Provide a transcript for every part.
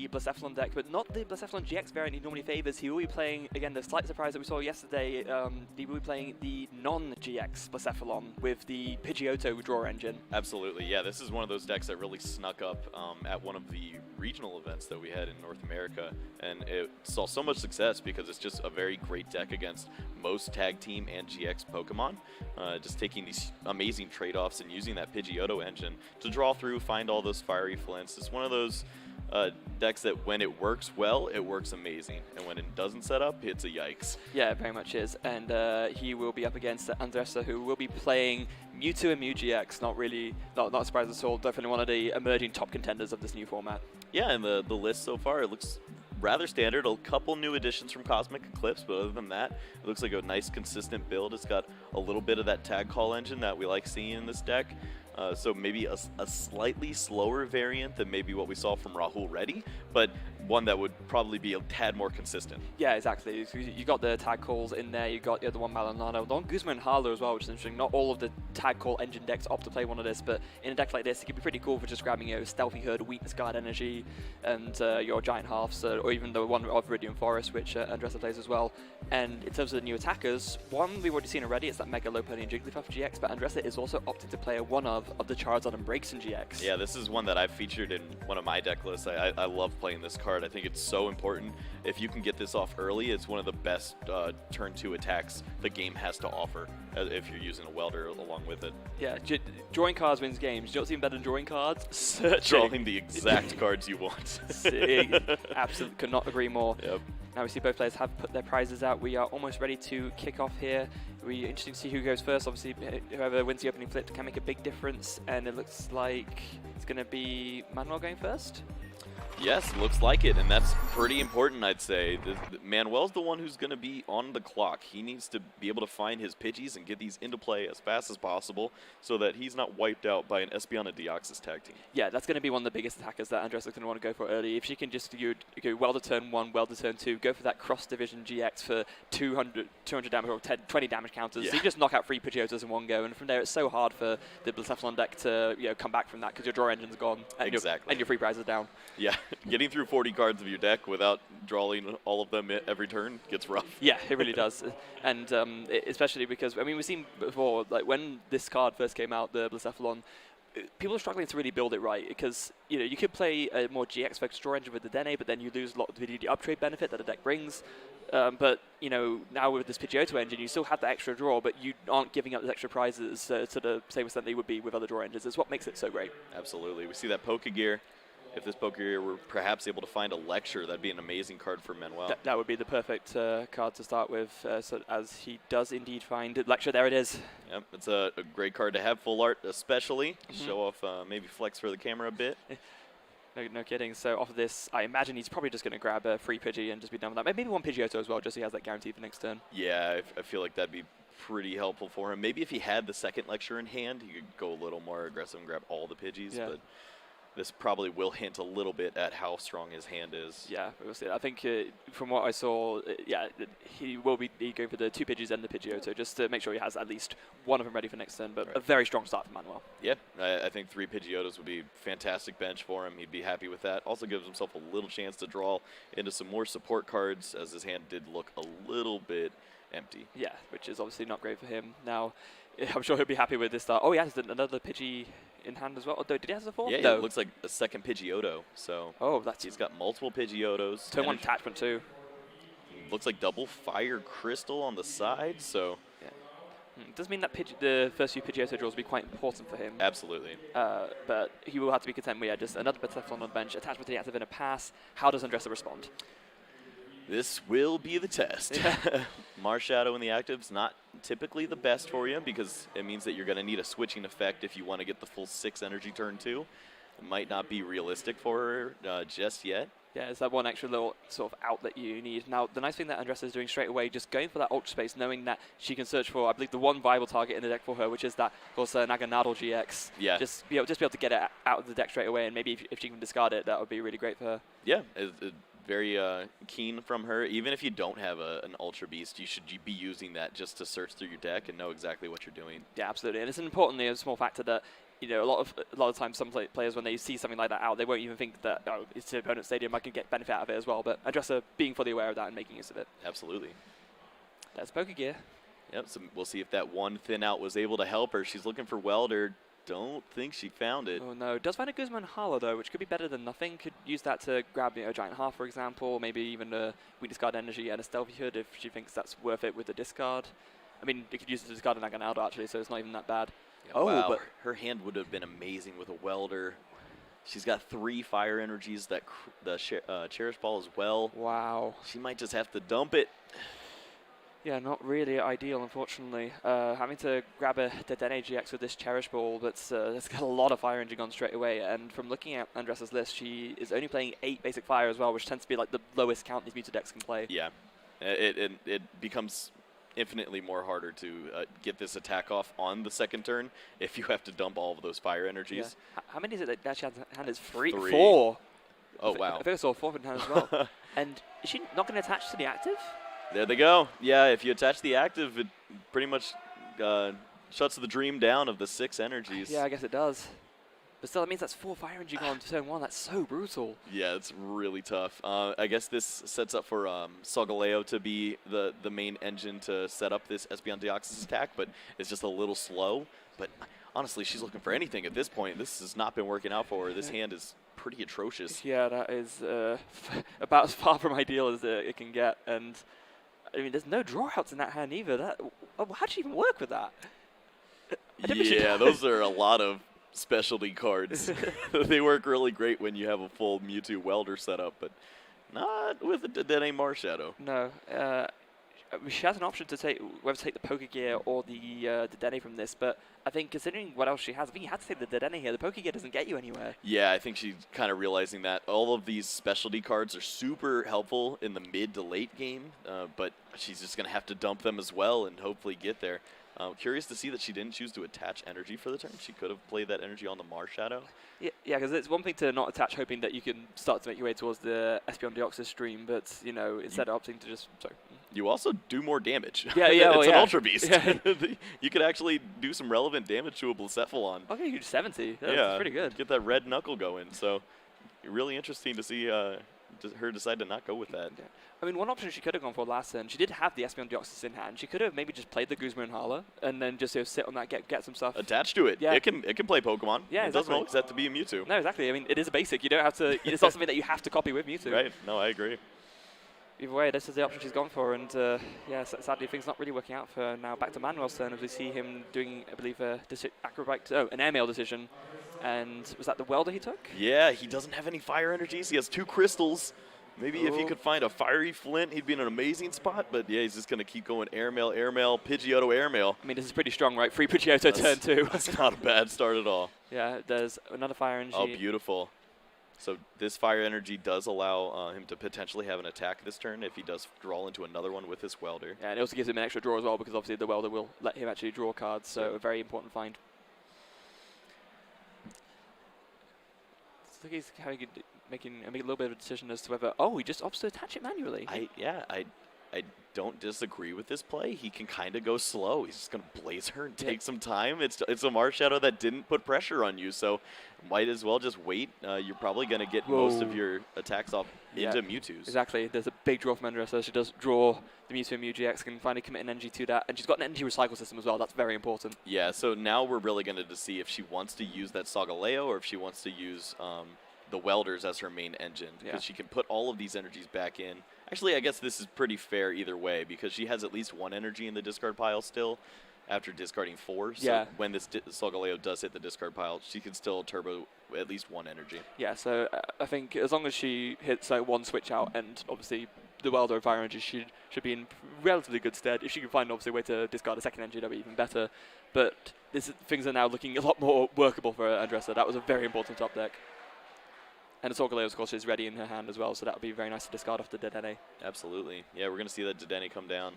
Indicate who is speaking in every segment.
Speaker 1: the Blacephalon deck, but not the Blacephalon GX variant he normally favors. He will be playing, again, the slight surprise that we saw yesterday, he will be playing the non-GX Blacephalon with the Pidgeotto draw engine.
Speaker 2: Absolutely, yeah. This is one of those decks that really snuck up at one of the regional events that we had in North America, and it saw so much success because it's just a very great deck against most tag team and GX Pokemon. Just taking these amazing trade-offs and using that Pidgeotto engine to draw through, find all those fiery flints. It's one of those decks that when it works well, it works amazing, and when it doesn't set up, it's a yikes.
Speaker 1: Yeah, it very much is, and he will be up against Andressa, who will be playing Mewtwo and Mew GX. Not surprised at all. Definitely one of the emerging top contenders of this new format.
Speaker 2: Yeah, and the list so far, it looks rather standard. A couple new additions from Cosmic Eclipse, but other than that, it looks like a nice consistent build. It's got a little bit of that tag call engine that we like seeing in this deck. So maybe a slightly slower variant than maybe what we saw from Rahul Reddy, but one that would probably be a tad more consistent.
Speaker 1: Yeah, exactly. You got the tag calls in there, you got the other one, Malanano, Don Guzman and Harlow as well, which is interesting. Not all of the tag call engine decks opt to play one of this, but in a deck like this, it could be pretty cool for just grabbing Stealthy Herd, Weakness Guard Energy, and your Giant Halves, or even the one of Viridian Forest, which Andressa plays as well. And in terms of the new attackers, one we've already seen already, it's that Mega Lopunny and Jigglypuff GX, but Andressa is also opted to play one of the Charizard and Braixen GX.
Speaker 2: Yeah, this is one that I've featured in one of my deck lists. I love playing this card. I think it's so important. If you can get this off early, it's one of the best turn 2 attacks the game has to offer if you're using a welder along with it.
Speaker 1: Yeah, drawing cards wins games. You know what's even better than drawing cards? Searching.
Speaker 2: Drawing the exact cards you want.
Speaker 1: Absolutely, could not agree more.
Speaker 2: Yep.
Speaker 1: Now we see both players have put their prizes out. We are almost ready to kick off here. It'll be interesting to see who goes first. Obviously, whoever wins the opening flip can make a big difference, and it looks like it's going to be Manuel going first.
Speaker 2: Yes, looks like it, and that's pretty important, I'd say. Manuel's the one who's going to be on the clock. He needs to be able to find his Pidgeys and get these into play as fast as possible so that he's not wiped out by an Espeon Deoxys tag team.
Speaker 1: Yeah, that's going to be one of the biggest attackers that Andressa's going to want to go for early. If she can just go well to turn 1, well to turn 2, go for that cross-division GX for 200 damage or 20 damage counters.
Speaker 2: Yeah. So
Speaker 1: you just knock out 3 Pidgeotos in one go, and from there it's so hard for the Blacephalon deck to come back from that because your draw engine's gone and, and your free prizes down.
Speaker 2: Yeah, getting through 40 cards of your deck without drawing all of them every turn gets rough.
Speaker 1: Yeah, it really does. And especially because, I mean, we've seen before, like when this card first came out, the Blacephalon, people are struggling to really build it right because, you could play a more GX-focused draw engine with the Dene, but then you lose a lot of the uptrade benefit that the deck brings. But, now with this Pidgeotto engine, you still have the extra draw, but you aren't giving up those extra prizes to the same extent they would be with other draw engines. It's what makes it so great.
Speaker 2: Absolutely. We see that Pokegear. If this Pokegear were perhaps able to find a Lecture, that'd be an amazing card for Manuel.
Speaker 1: That would be the perfect card to start with, so as he does indeed find Lecture. There it is.
Speaker 2: Yep, it's a great card to have full art, especially. Show off, maybe flex for the camera a bit.
Speaker 1: No kidding. So off of this, I imagine he's probably just going to grab a free Pidgey and just be done with that. Maybe one Pidgeotto as well, just so he has that guarantee for next turn.
Speaker 2: Yeah, I feel like that'd be pretty helpful for him. Maybe if he had the second Lecture in hand, he could go a little more aggressive and grab all the Pidgeys, but this probably will hint a little bit at how strong his hand is.
Speaker 1: Yeah, we'll see. I think from what I saw, he will be going for the 2 Pidgeys and the Pidgeotto just to make sure he has at least one of them ready for next turn, but a very strong start for Manuel.
Speaker 2: Yeah, I think 3 Pidgeotos would be fantastic bench for him. He'd be happy with that. Also gives himself a little chance to draw into some more support cards as his hand did look a little bit empty.
Speaker 1: Yeah, which is obviously not great for him. Now, I'm sure he'll be happy with this start. Oh, he has another Pidgey in hand as well. Oh, did he have the 4?
Speaker 2: Yeah,
Speaker 1: no.
Speaker 2: It looks like a second Pidgeotto. So he's got multiple Pidgeotos.
Speaker 1: Turn 1 attachment too.
Speaker 2: Looks like double Fire Crystal on the side. So
Speaker 1: it does mean that the first few Pidgeotto draws will be quite important for him.
Speaker 2: Absolutely.
Speaker 1: But he will have to be content with just another Blacephalon on the bench. Attachment to the active in a pass. How does Andressa respond?
Speaker 2: This will be the test. Marshadow in the active's not typically the best for you because it means that you're going to need a switching effect if you want to get the full 6 energy turn 2. It might not be realistic for her just yet.
Speaker 1: Yeah, it's that one extra little sort of out that you need. Now, the nice thing that Andressa is doing straight away, just going for that Ultra Space, knowing that she can search for, I believe, the one viable target in the deck for her, which is that, of course, Naganadel GX.
Speaker 2: Yeah.
Speaker 1: Just be able to get it out of the deck straight away, and maybe if she can discard it, that would be really great for her.
Speaker 2: Yeah, very keen from her. Even if you don't have an Ultra Beast, you should be using that just to search through your deck and know exactly what you're doing.
Speaker 1: Yeah, absolutely. And it's importantly a small factor that you know, a lot of times some players, when they see something like that out, they won't even think that, oh, it's the opponent's stadium, I can get benefit out of it as well. But Andressa being fully aware of that and making use of it.
Speaker 2: Absolutely.
Speaker 1: That's Pokegear.
Speaker 2: Yep, so we'll see if that one thin out was able to help her. She's looking for Welder. Don't think she found it.
Speaker 1: Oh no, does find a Guzman Hala though, which could be better than nothing. Could use that to grab, you know, a Giant Half, for example, maybe even a weak discard energy and a Stealthy Hood if she thinks that's worth it with the discard. I mean, you could use it to discard an Aganaldo actually, so it's not even that bad.
Speaker 2: Yeah, oh, wow. But her hand would have been amazing with a Welder. She's got 3 fire energies, that the Cherish Ball as well.
Speaker 1: Wow.
Speaker 2: She might just have to dump it.
Speaker 1: Yeah, not really ideal, unfortunately. Having to grab a Dedenne GX with this Cherish Ball, but it's got a lot of fire energy gone straight away. And from looking at Andressa's list, she is only playing 8 basic fire as well, which tends to be like the lowest count these Mewtwo decks can play.
Speaker 2: Yeah, it becomes infinitely more harder to get this attack off on the second turn if you have to dump all of those fire energies.
Speaker 1: Yeah. How many is it that she has in hand? It's 3?
Speaker 2: 3.
Speaker 1: 4.
Speaker 2: Oh, wow.
Speaker 1: I think I saw 4 in hand as well. And is she not going to attach to the active?
Speaker 2: There they go. Yeah, if you attach the active, it pretty much shuts the dream down of the 6 energies.
Speaker 1: Yeah, I guess it does. But still, that means that's 4 fire energy gone to turn 1. That's so brutal.
Speaker 2: Yeah, it's really tough. I guess this sets up for Solgaleo to be the main engine to set up this Espeon Deoxys attack, but it's just a little slow. But honestly, she's looking for anything at this point. This has not been working out for her. This hand is pretty atrocious.
Speaker 1: Yeah, that is about as far from ideal as it can get. And I mean, there's no drawouts in that hand either. How'd she even work with that?
Speaker 2: Yeah, those are a lot of specialty cards. They work really great when you have a full Mewtwo Welder setup, but not with a Dedenne Marshadow.
Speaker 1: No. She has an option to take whether to take the Pokegear or the Dedenne from this, but I think considering what else she has, I think you have to take the Dedenne here. The Pokegear doesn't get you anywhere.
Speaker 2: Yeah, I think she's kind of realizing that all of these specialty cards are super helpful in the mid to late game, but she's just going to have to dump them as well and hopefully get there. Curious to see that she didn't choose to attach energy for the turn. She could have played that energy on the Marshadow.
Speaker 1: Yeah, because it's one thing to not attach, hoping that you can start to make your way towards the Espeon Deoxys stream, but you know, instead of opting to just
Speaker 2: you also do more damage.
Speaker 1: Yeah,
Speaker 2: it's an Ultra Beast. Yeah. You could actually do some relevant damage to a Blacephalon.
Speaker 1: Okay, you do 70. That's pretty good.
Speaker 2: Get that red knuckle going. So, really interesting to see her decide to not go with that.
Speaker 1: Yeah. I mean, one option she could have gone for last turn, she did have the Espeon Deoxys in hand. She could have maybe just played the Guzman Hala and then just sit on that, get some stuff.
Speaker 2: Attached to it. Yeah. It can play Pokemon.
Speaker 1: Yeah,
Speaker 2: it doesn't always have to be a Mewtwo.
Speaker 1: No, exactly. I mean, it is a basic. You don't have to. It's not something that you have to copy with Mewtwo.
Speaker 2: Right. No, I agree.
Speaker 1: Either way, this is the option she's gone for, and yeah, sadly things not really working out for her. Now back to Manuel's turn as we see him doing, I believe, an airmail decision. And was that the Welder he took?
Speaker 2: Yeah, he doesn't have any fire energies. He has 2 crystals. Maybe if he could find a fiery flint, he'd be in an amazing spot. But yeah, he's just going to keep going airmail, Pidgeotto, airmail.
Speaker 1: I mean, this is pretty strong, right? Free Pidgeotto turn 2.
Speaker 2: That's not a bad start at all.
Speaker 1: Yeah, there's another fire energy.
Speaker 2: Oh, beautiful. So this fire energy does allow him to potentially have an attack this turn if he does draw into another one with his Welder.
Speaker 1: Yeah, and it also gives him an extra draw as well because obviously the Welder will let him actually draw cards, so a very important find. So he's making a little bit of a decision as to whether, he just opts to attach it manually.
Speaker 2: I don't disagree with this play. He can kind of go slow. He's just going to blaze her and take some time. It's a Marshadow that didn't put pressure on you, so might as well just wait. You're probably going to get most of your attacks off into Mewtwo's.
Speaker 1: Exactly. There's a big draw from Andressa. She does draw the Mewtwo and Mew GX, can finally commit an energy to that, and she's got an energy recycle system as well. That's very important.
Speaker 2: Yeah, so now we're really going to see if she wants to use that Solgaleo or if she wants to use the Welders as her main engine, because she can put all of these energies back in. Actually, I guess this is pretty fair either way, because she has at least 1 energy in the discard pile still after discarding 4. So when this Solgaleo does hit the discard pile, she can still turbo at least 1 energy. Yeah,
Speaker 1: so I think as long as she hits 1 switch out, and obviously the Welder and Fire Energy should be in relatively good stead. If she can find obviously a way to discard a second energy, that would be even better. But things are now looking a lot more workable for Andressa. That was a very important top deck. And the Solgaleo, of course, is ready in her hand as well, so that would be very nice to discard off the Dedenne.
Speaker 2: Absolutely. Yeah, we're going to see that Dedenne come down.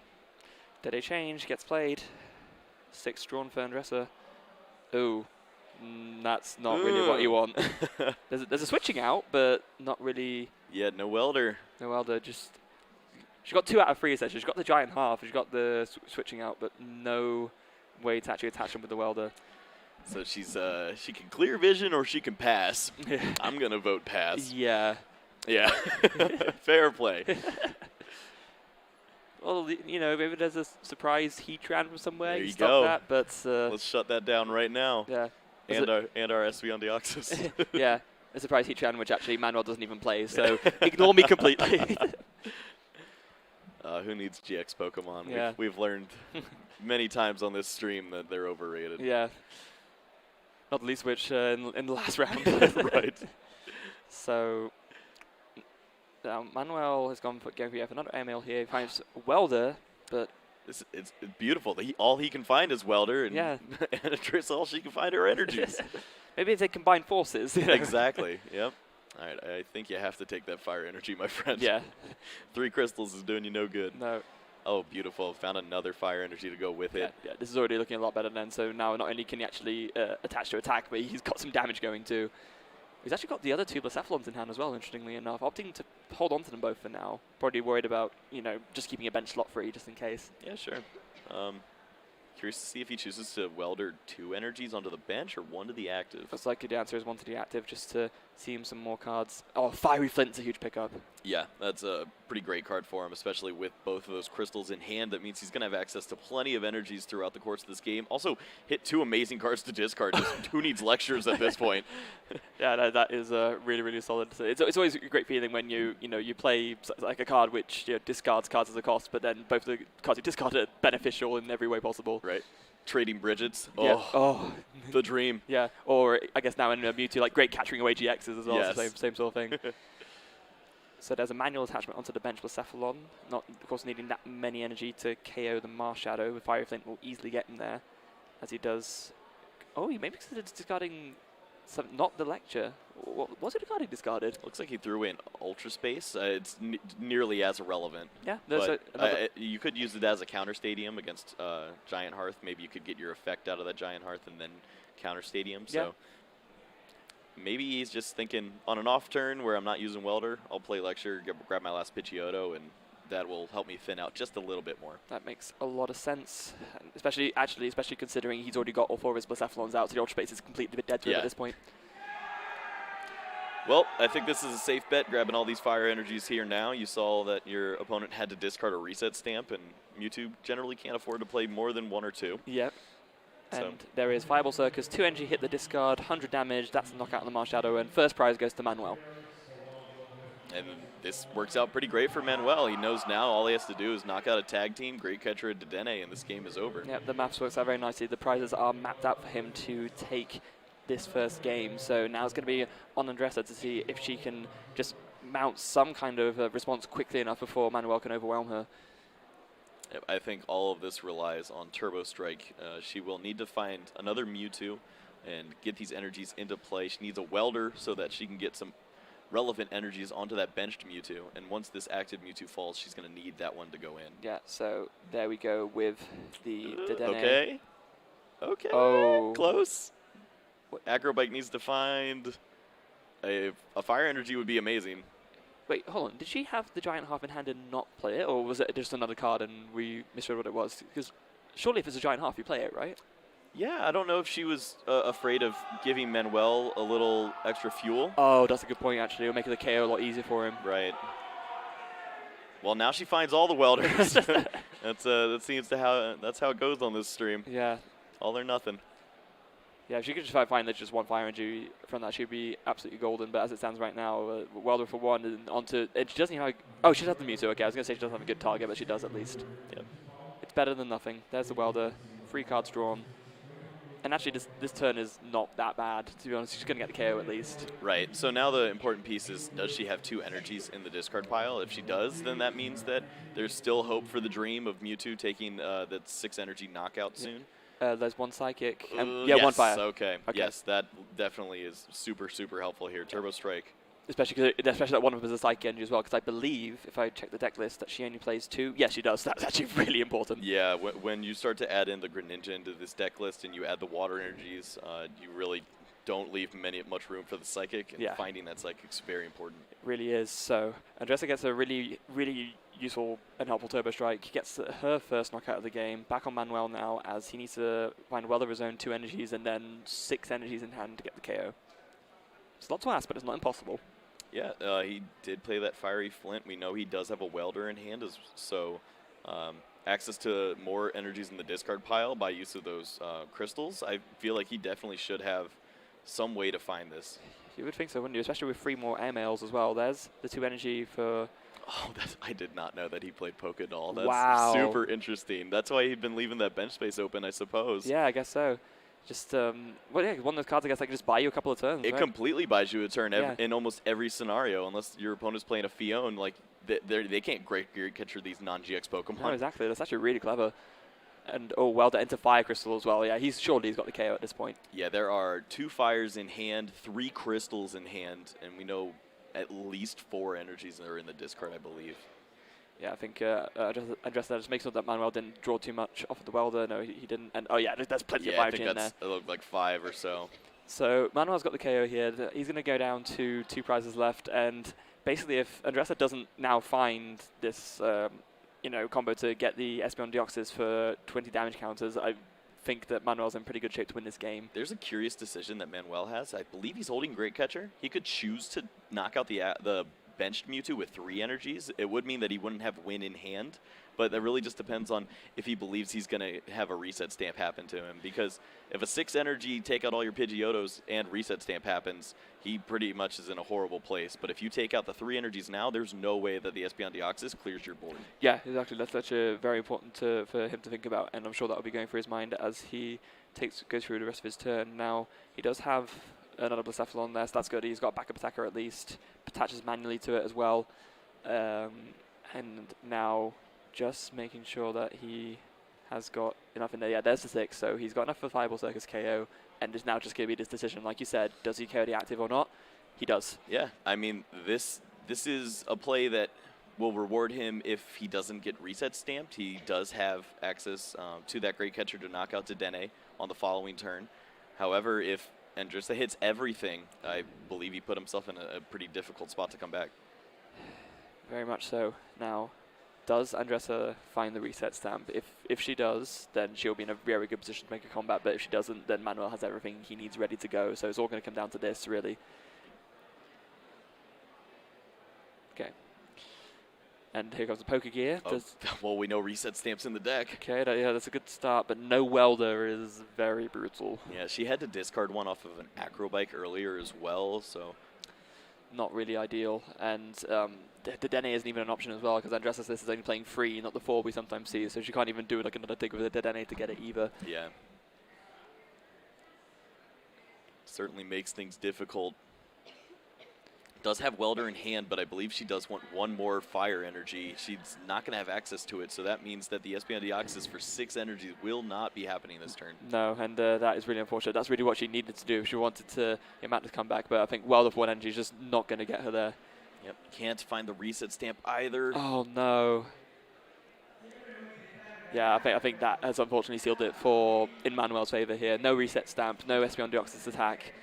Speaker 1: Dedenne change, gets played. 6 drawn for Andressa. Ooh, that's not really what you want. There's a switching out, but not really.
Speaker 2: Yeah, no Welder.
Speaker 1: No Welder, just... She got 2 out of 3, essentially. She got the Giant Half, she got the switching out, but no way to actually attach them with the Welder.
Speaker 2: So she's she can clear vision or she can pass. I'm gonna vote pass.
Speaker 1: Yeah.
Speaker 2: Yeah. Fair play.
Speaker 1: Well, you know, maybe there's a surprise Heatran from somewhere.
Speaker 2: There you
Speaker 1: Stop
Speaker 2: go.
Speaker 1: that, but
Speaker 2: Let's shut that down right now.
Speaker 1: yeah.
Speaker 2: And our SV on Deoxys.
Speaker 1: Yeah, a surprise Heatran, which actually Manuel doesn't even play, so ignore me completely.
Speaker 2: Who needs GX Pokemon?
Speaker 1: Yeah.
Speaker 2: We've learned many times on this stream that they're overrated.
Speaker 1: Yeah. Not the least which in the last round.
Speaker 2: Right.
Speaker 1: So Manuel has gone for another AML here. He finds Welder, but
Speaker 2: It's beautiful. All he can find is Welder, and
Speaker 1: yeah.
Speaker 2: Andressa, all she can find are energies.
Speaker 1: Maybe if they combine forces. You know?
Speaker 2: Exactly. Yep. All right. I think you have to take that fire energy, my friend.
Speaker 1: Yeah.
Speaker 2: 3 crystals is doing you no good.
Speaker 1: No.
Speaker 2: Oh, beautiful. Found another fire energy to go with it.
Speaker 1: Yeah, this is already looking a lot better then. So now not only can he actually attach to attack, but he's got some damage going too. He's actually got the other 2 Blacephalons in hand as well, interestingly enough, opting to hold on to them both for now. Probably worried about, you know, just keeping a bench slot free just in case.
Speaker 2: Yeah, sure. Curious to see if he chooses to welder 2 energies onto the bench or 1 to the active.
Speaker 1: Looks like the answer is 1 to the active just to see him some more cards. Oh, Fiery Flint's a huge pickup.
Speaker 2: Yeah, that's a pretty great card for him, especially with both of those crystals in hand. That means he's going to have access to plenty of energies throughout the course of this game. Also, hit 2 amazing cards to discard. Just who needs lectures at this point?
Speaker 1: Yeah, that is really, really solid. So it's always a great feeling when you play like a card which discards cards as a cost, but then both the cards you discard are beneficial in every way possible.
Speaker 2: Right. Trading Bridgets.
Speaker 1: Yeah.
Speaker 2: Oh, the dream.
Speaker 1: Yeah, or I guess now in Mewtwo, like great capturing away GXs as well.
Speaker 2: Yes.
Speaker 1: So same sort of thing. So there's a manual attachment onto the bench with Cephalon. Not, of course, needing that many energy to KO the Marshadow. With Fiery Flint will easily get him there, as he does. Oh, he maybe considered discarding some, not the Lecture. What was it the card he discarded?
Speaker 2: Looks like he threw in Ultra Space. It's nearly as irrelevant.
Speaker 1: Yeah,
Speaker 2: but you could use it as a counter stadium against Giant Hearth. Maybe you could get your effect out of that Giant Hearth and then counter stadium. So maybe he's just thinking on an off turn where I'm not using Welder, I'll play Lecture, grab my last Pidgeotto, and that will help me thin out just a little bit more.
Speaker 1: That makes a lot of sense, especially considering he's already got all 4 of his Blacephalons out, so the Ultra Space is completely dead to him at this point.
Speaker 2: Well, I think this is a safe bet, grabbing all these fire energies here now. You saw that your opponent had to discard a reset stamp, and Mewtwo generally can't afford to play more than 1 or 2.
Speaker 1: Yep. And there is Fireball Circus, 2 energy hit the discard, 100 damage, that's a knockout on the Marshadow, and first prize goes to Manuel.
Speaker 2: And this works out pretty great for Manuel. He knows now all he has to do is knock out a tag team, Great Catcher, and Dedenne, and this game is over.
Speaker 1: Yep, the maths works out very nicely. The prizes are mapped out for him to take this first game. So now it's going to be on Andressa to see if she can just mount some kind of response quickly enough before Manuel can overwhelm her.
Speaker 2: I think all of this relies on Turbo Strike. She will need to find another Mewtwo and get these energies into play. She needs a Welder so that she can get some relevant energies onto that benched Mewtwo. And once this active Mewtwo falls, she's going to need that one to go in.
Speaker 1: Yeah, so there we go with the Dedenne.
Speaker 2: Okay. Okay.
Speaker 1: Oh.
Speaker 2: Close. Acrobike needs to find a fire energy would be amazing.
Speaker 1: Wait, hold on. Did she have the Giant Half in hand and not play it? Or was it just another card and we misread what it was? Because surely if it's a Giant Half, you play it, right?
Speaker 2: Yeah, I don't know if she was afraid of giving Manuel a little extra fuel.
Speaker 1: Oh, that's a good point, actually. It'll make the KO a lot easier for him.
Speaker 2: Right. Well, now she finds all the welders. That seems to that's how it goes on this stream.
Speaker 1: Yeah.
Speaker 2: All or nothing.
Speaker 1: Yeah, if she could just find there's just 1 fire energy from that, she'd be absolutely golden. But as it stands right now, Welder for 1 and onto. And she doesn't even have. Oh, she does have the Mewtwo. Okay, I was going to say she doesn't have a good target, but she does at least.
Speaker 2: Yep.
Speaker 1: It's better than nothing. There's the Welder. 3 cards drawn. And actually, this turn is not that bad, to be honest. She's going to get the KO at least.
Speaker 2: Right. So now the important piece is, does she have 2 energies in the discard pile? If she does, then that means that there's still hope for the dream of Mewtwo taking that 6 energy knockout soon.
Speaker 1: There's 1 Psychic. And
Speaker 2: Yes,
Speaker 1: 1 Fire.
Speaker 2: Okay. Yes, that definitely is super, super helpful here. Turbo Strike.
Speaker 1: Especially that one of them is a Psychic energy as well, because I believe, if I check the deck list, that she only plays 2. Yes, she does. That's actually really important.
Speaker 2: Yeah, when you start to add in the Greninja into this deck list and you add the water energies, you really don't leave much room for the Psychic, and finding that Psychic's very important.
Speaker 1: It really is. So Andressa gets a really, really useful and helpful Turbo Strike. Gets her first knockout of the game. Back on Manuel now, as he needs to find well of his own 2 energies and then 6 energies in hand to get the KO. It's a lot to ask, but it's not impossible.
Speaker 2: Yeah, he did play that Fiery Flint. We know he does have a Welder in hand, so access to more energies in the discard pile by use of those crystals. I feel like he definitely should have some way to find this.
Speaker 1: You would think so, wouldn't you? Especially with 3 more airmails as well. There's the 2 energy for...
Speaker 2: Oh, I did not know that he played Poké Doll. That's
Speaker 1: wow.
Speaker 2: super interesting. That's why he'd been leaving that bench space open, I suppose.
Speaker 1: Yeah, I guess so. Just, well, yeah, one of those cards, I guess, I can just buy you a couple of turns.
Speaker 2: It
Speaker 1: right?
Speaker 2: completely buys you a turn in almost every scenario, unless your opponent's playing a Fion. Like, they can't great catcher these non-GX Pokemon.
Speaker 1: No, exactly. That's actually really clever. And, oh, well, to enter Fire Crystal as well. Yeah, surely he's got the KO at this point.
Speaker 2: Yeah, there are 2 fires in hand, 3 crystals in hand, and we know at least 4 energies are in the discard, I believe.
Speaker 1: Yeah, I think Andressa just makes sure that Manuel didn't draw too much off of the Welder. No, he didn't. And, oh, yeah, there's plenty of fire in there.
Speaker 2: I think it looked like 5 or so.
Speaker 1: So Manuel's got the KO here. He's going to go down to 2 prizes left. And basically, if Andressa doesn't now find this, combo to get the Espeon Deoxys for 20 damage counters, I think that Manuel's in pretty good shape to win this game.
Speaker 2: There's a curious decision that Manuel has. I believe he's holding Great Catcher. He could choose to knock out the benched Mewtwo with 3 energies. It would mean that he wouldn't have Win in hand, but that really just depends on if he believes he's going to have a reset stamp happen to him, because if a 6 energy take out all your Pidgeotos and reset stamp happens, he pretty much is in a horrible place. But if you take out the 3 energies now, there's no way that the Espeon Deoxys clears your board.
Speaker 1: Yeah, exactly. That's actually very important for him to think about, and I'm sure that will be going through his mind as he goes through the rest of his turn. Now, he does have another Blacephalon there, so that's good. He's got a backup attacker at least. Attaches manually to it as well. And now just making sure that he has got enough in there. Yeah, there's the 6, so he's got enough for Fireball Circus KO, and it's now just going to be this decision. Like you said, does he KO the active or not? He does.
Speaker 2: Yeah, I mean, this is a play that will reward him if he doesn't get reset stamped. He does have access to that Great Catcher to knock out Dedenne on the following turn. However, if Andressa hits everything, I believe he put himself in a pretty difficult spot to come back.
Speaker 1: Very much so. Now, does Andressa find the reset stamp? If she does, then she'll be in a very good position to make a combat, but if she doesn't, then Manuel has everything he needs ready to go, so it's all going to come down to this, really. Okay. And here comes the Pokegear.
Speaker 2: Oh, well, we know reset stamps in the deck.
Speaker 1: Okay, yeah, that's a good start, but no Welder is very brutal.
Speaker 2: Yeah, she had to discard one off of an Acrobike earlier as well, so...
Speaker 1: Not really ideal, and the Dene isn't even an option as well, because Andressa this is only playing 3, not the 4 we sometimes see, so she can't even do like another dig with the Dene to get it either.
Speaker 2: Yeah. Certainly makes things difficult. Does have Welder in hand, but I believe she does want 1 more fire energy. She's not going to have access to it, so that means that the Espeon Deoxys for 6 energies will not be happening this turn.
Speaker 1: No, and that is really unfortunate. That's really what she needed to do if she wanted to get Matt to come back, but I think Welder for 1 energy is just not going to get her there.
Speaker 2: Yep, can't find the reset stamp either.
Speaker 1: Oh, no. Yeah, I think that has unfortunately sealed it in Manuel's favor here. No reset stamp, no Espeon Deoxys attack.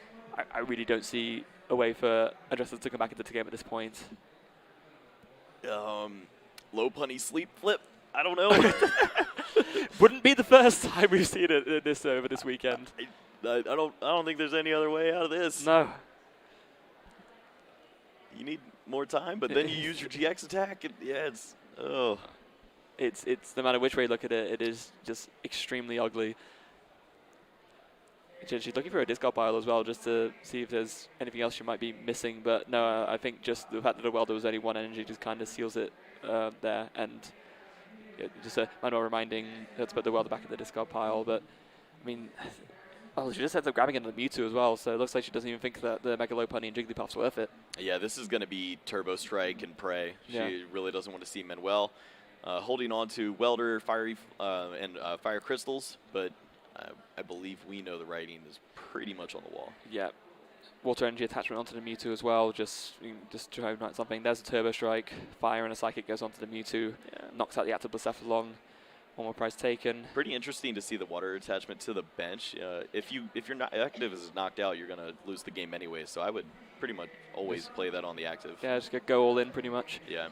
Speaker 1: I really don't see a way for Andressa to come back into the game at this point.
Speaker 2: Low punny sleep flip. I don't know.
Speaker 1: Wouldn't be the first time we've seen it this over this weekend.
Speaker 2: I don't think there's any other way out of this.
Speaker 1: No.
Speaker 2: You need more time, but then you use your GX attack. It's
Speaker 1: no matter which way you look at it, it is just extremely ugly. She's looking for a discard pile as well, just to see if there's anything else she might be missing. But no, I think just the fact that the Welder was only 1 energy just kind of seals it there. And yeah, just Manuel reminding her to put the Welder back in the discard pile. But, I mean, she just ends up grabbing into the Mewtwo as well. So it looks like she doesn't even think that the Mega Lopunny and Jigglypuff's worth it.
Speaker 2: Yeah, this is going to be Turbo Strike and pray.
Speaker 1: Yeah.
Speaker 2: She really doesn't want to see Manuel holding on to Welder, Fiery, and Fire Crystals, but I believe we know the writing is pretty much on the wall.
Speaker 1: Yeah. Water energy attachment onto the Mewtwo as well, just to highlight something. There's a Turbo Strike, Fire and a Psychic goes onto the Mewtwo, knocks out the active Blacephalon. 1 more prize taken.
Speaker 2: Pretty interesting to see the water attachment to the bench. If you're not active is knocked out, you're gonna lose the game anyway. So I would pretty much always play that on the active.
Speaker 1: Yeah, just go all in pretty much.
Speaker 2: Yeah.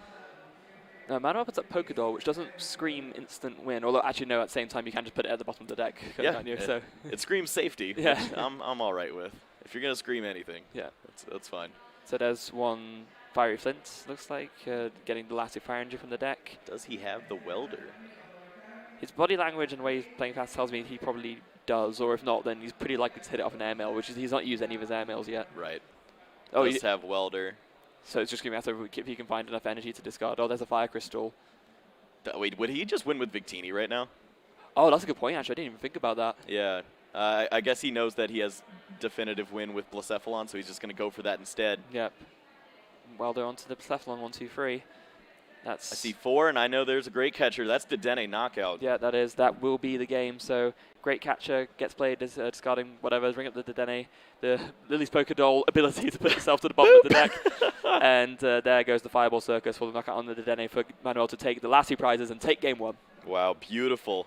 Speaker 1: Manuel puts up Pokédoll, which doesn't scream instant win. Although, actually, no, at the same time, you can just put it at the bottom of the deck.
Speaker 2: Yeah,
Speaker 1: So
Speaker 2: it screams safety,
Speaker 1: yeah.
Speaker 2: which I'm all right with. If you're going to scream anything,
Speaker 1: Yeah.
Speaker 2: that's fine.
Speaker 1: So there's one Fiery Flint, looks like, getting the Lassie Fire Engine from the deck.
Speaker 2: Does he have the welder?
Speaker 1: His body language and the way he's playing fast tells me he probably does, or if not, then he's pretty likely to hit it off an airmail, which is he's not used any of his airmails yet.
Speaker 2: Right.
Speaker 1: Oh,
Speaker 2: Does have welder.
Speaker 1: So it's just going to be a matter of if he can find enough energy to discard. Oh, there's a Fire Crystal.
Speaker 2: Wait, would he just win with Victini right now?
Speaker 1: Oh, that's a good point, actually. I didn't even think about that.
Speaker 2: Yeah. I guess he knows that he has definitive win with Blacephalon, so he's just going to go for that instead.
Speaker 1: Yep. Welder onto the Blacephalon, 1, 2, 3. That's.
Speaker 2: I see 4, and I know there's a great catcher. That's the Dene knockout.
Speaker 1: Yeah, that will be the game. So great catcher gets played as discarding whatever. Bring up the Dene, the Lily's Pokédoll ability to put itself to the bottom of the deck. And there goes the Fireball Circus for the knockout on the Dene for Manuel to take the last 2 prizes and take game 1.
Speaker 2: Wow, beautiful.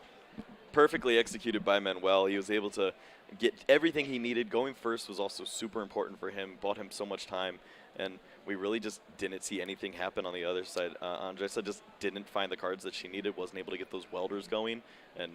Speaker 2: Perfectly executed by Manuel. He was able to get everything he needed. Going first was also super important for him, bought him so much time. And we really just didn't see anything happen on the other side. Andressa just didn't find the cards that she needed, wasn't able to get those welders going. And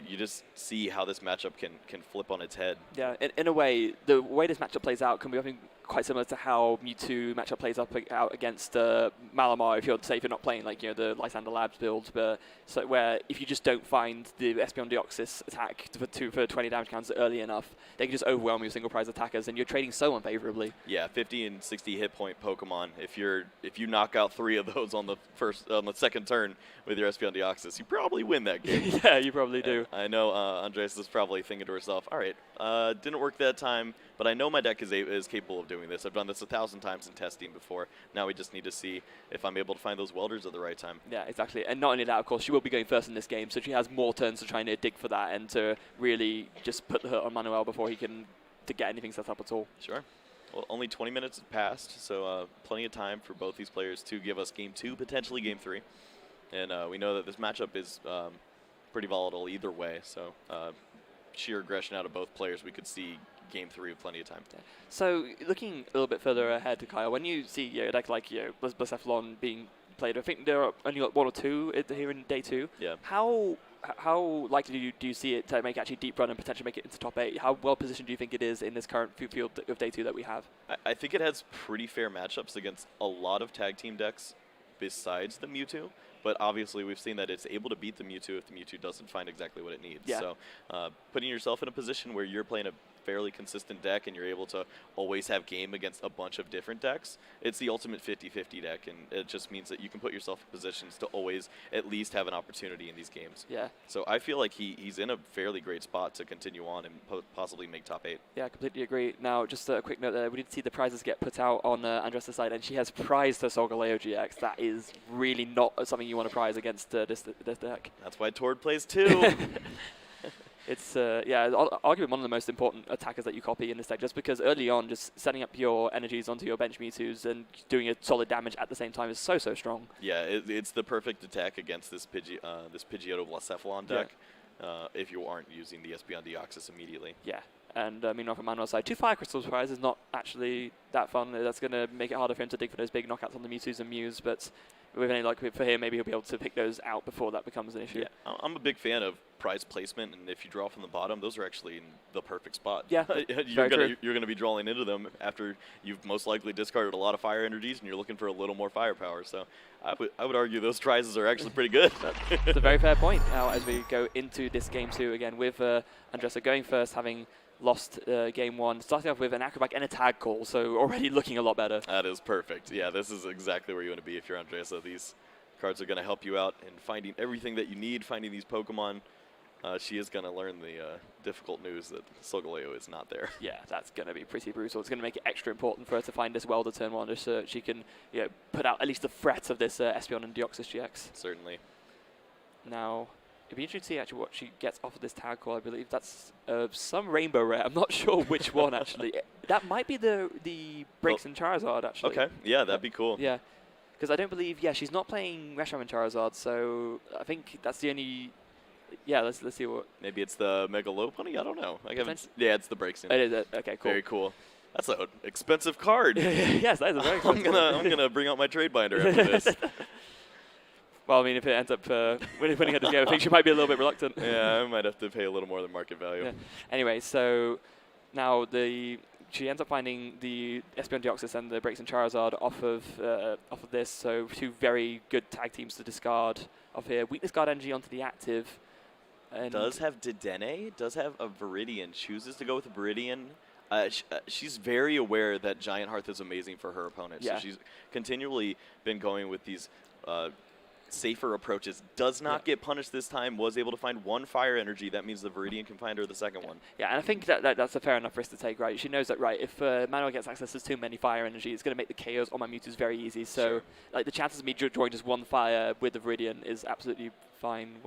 Speaker 2: you just see how this matchup can flip on its head. Yeah,
Speaker 1: in a way, the way this matchup plays out can be, I think, quite similar to how Mewtwo matchup plays out against Malamar. If you're not playing like the Lysander Labs build, but so where if you just don't find the Espeon Deoxys attack for 20 damage counts early enough, they can just overwhelm your single prize attackers, and you're trading so unfavorably.
Speaker 2: Yeah, 50 and 60 hit point Pokemon. If you knock out 3 of those on the second turn with your Espeon Deoxys, you probably win that game.
Speaker 1: Yeah, you probably do.
Speaker 2: I know Andressa is probably thinking to herself, all right, didn't work that time, but I know my deck is capable of doing this. I've done this 1,000 times in testing before. Now we just need to see if I'm able to find those welders at the right time.
Speaker 1: Yeah, exactly. And not only that, of course, she will be going first in this game, so she has more turns to try and dig for that and to really just put the hurt on Manuel before he can to get anything set up at all.
Speaker 2: Sure. Well, only 20 minutes have passed, so plenty of time for both these players to give us game 2, potentially game 3. And we know that this matchup is pretty volatile either way, so sheer aggression out of both players, we could see game 3 with plenty of time.
Speaker 1: Yeah. So looking a little bit further ahead, Kyle, when you see a deck like Blacephalon being played, I think there are only 1 or 2 here in day 2.
Speaker 2: Yeah.
Speaker 1: How likely do you see it to make actually deep run and potentially make it into top 8? How well positioned do you think it is in this current field of day 2 that we have?
Speaker 2: I think it has pretty fair matchups against a lot of tag team decks besides the Mewtwo. But obviously, we've seen that it's able to beat the Mewtwo if the Mewtwo doesn't find exactly what it needs.
Speaker 1: Yeah.
Speaker 2: So putting yourself in a position where you're playing a fairly consistent deck and you're able to always have game against a bunch of different decks, it's the ultimate 50-50 deck, and it just means that you can put yourself in positions to always at least have an opportunity in these games.
Speaker 1: Yeah.
Speaker 2: So I feel like he's in a fairly great spot to continue on and possibly make top 8.
Speaker 1: Yeah, I completely agree. Now, just a quick note there, we did see the prizes get put out on Andressa's side, and she has prized her Solgaleo GX. That is really not something you want to prize against this deck.
Speaker 2: That's why Tord plays 2.
Speaker 1: It's, arguably one of the most important attackers that you copy in this deck, just because early on, just setting up your energies onto your bench Mewtwo's and doing a solid damage at the same time is so strong.
Speaker 2: Yeah, it's the perfect attack against this Pidgeotto Blacephalon deck if you aren't using the Espeon Deoxys immediately.
Speaker 1: Yeah, and meanwhile from Manuel's side, 2 Fire Crystals prize is not actually that fun. That's going to make it harder for him to dig for those big knockouts on the Mewtwo's and Mews, but with any luck for him, maybe he'll be able to pick those out before that becomes an issue.
Speaker 2: Yeah, I'm a big fan of prize placement, and if you draw from the bottom, those are actually in the perfect spot.
Speaker 1: Yeah,
Speaker 2: you're gonna be drawing into them after you've most likely discarded a lot of fire energies, and you're looking for a little more firepower. So I would argue those prizes are actually pretty good.
Speaker 1: That's a very fair point. Now, as we go into this game 2 again with Andressa going first, having lost game 1, starting off with an acrobatic and a tag call, so already looking a lot better.
Speaker 2: That is perfect. Yeah, this is exactly where you want to be if you're Andressa. These cards are going to help you out in finding everything that you need, finding these Pokemon. She is going to learn the difficult news that Solgaleo is not there.
Speaker 1: Yeah, that's going to be pretty brutal. It's going to make it extra important for her to find this Welder turn 1, just so she can put out at least the threat of this Espeon and Deoxys GX.
Speaker 2: Certainly.
Speaker 1: Now, it'd be interesting to see actually what she gets off of this tag call. I believe that's some Rainbow Rare. I'm not sure which one, actually. That might be the Breaks and Charizard, actually.
Speaker 2: Okay, yeah, that'd be cool.
Speaker 1: Yeah, because I don't believe, she's not playing Reshiram and Charizard, so I think that's the only... Yeah, let's see what...
Speaker 2: Maybe it's the Mega Lopunny? I don't know. Yeah, it's the Breaks.
Speaker 1: It is. Okay, cool.
Speaker 2: Very cool. That's an expensive card.
Speaker 1: Yes, that is a very expensive
Speaker 2: I'm gonna bring out my trade binder after this.
Speaker 1: Well, I mean, if it ends up winning at this game, I think she might be a little bit reluctant.
Speaker 2: Yeah, I might have to pay a little more than market value.
Speaker 1: Yeah. Anyway, so now she ends up finding the Espeon Deoxys and the Breaks and Charizard off of this. So 2 very good tag teams to discard off here. Weakness Guard Energy onto the active. And
Speaker 2: Does have Dedenne, does have a Viridian, chooses to go with a Viridian. She's very aware that Giant Hearth is amazing for her opponent.
Speaker 1: Yeah.
Speaker 2: So she's continually been going with these safer approaches. Does not get punished this time. Was able to find 1 fire energy. That means the Viridian can find her the second one.
Speaker 1: Yeah, and I think that's a fair enough risk to take, right? She knows that, right, if Manuel gets access to too many fire energy, it's going to make the KOs on my Mewtwo's very easy. So,
Speaker 2: Sure.
Speaker 1: like, the chances of me drawing just 1 fire with the Viridian is absolutely fine.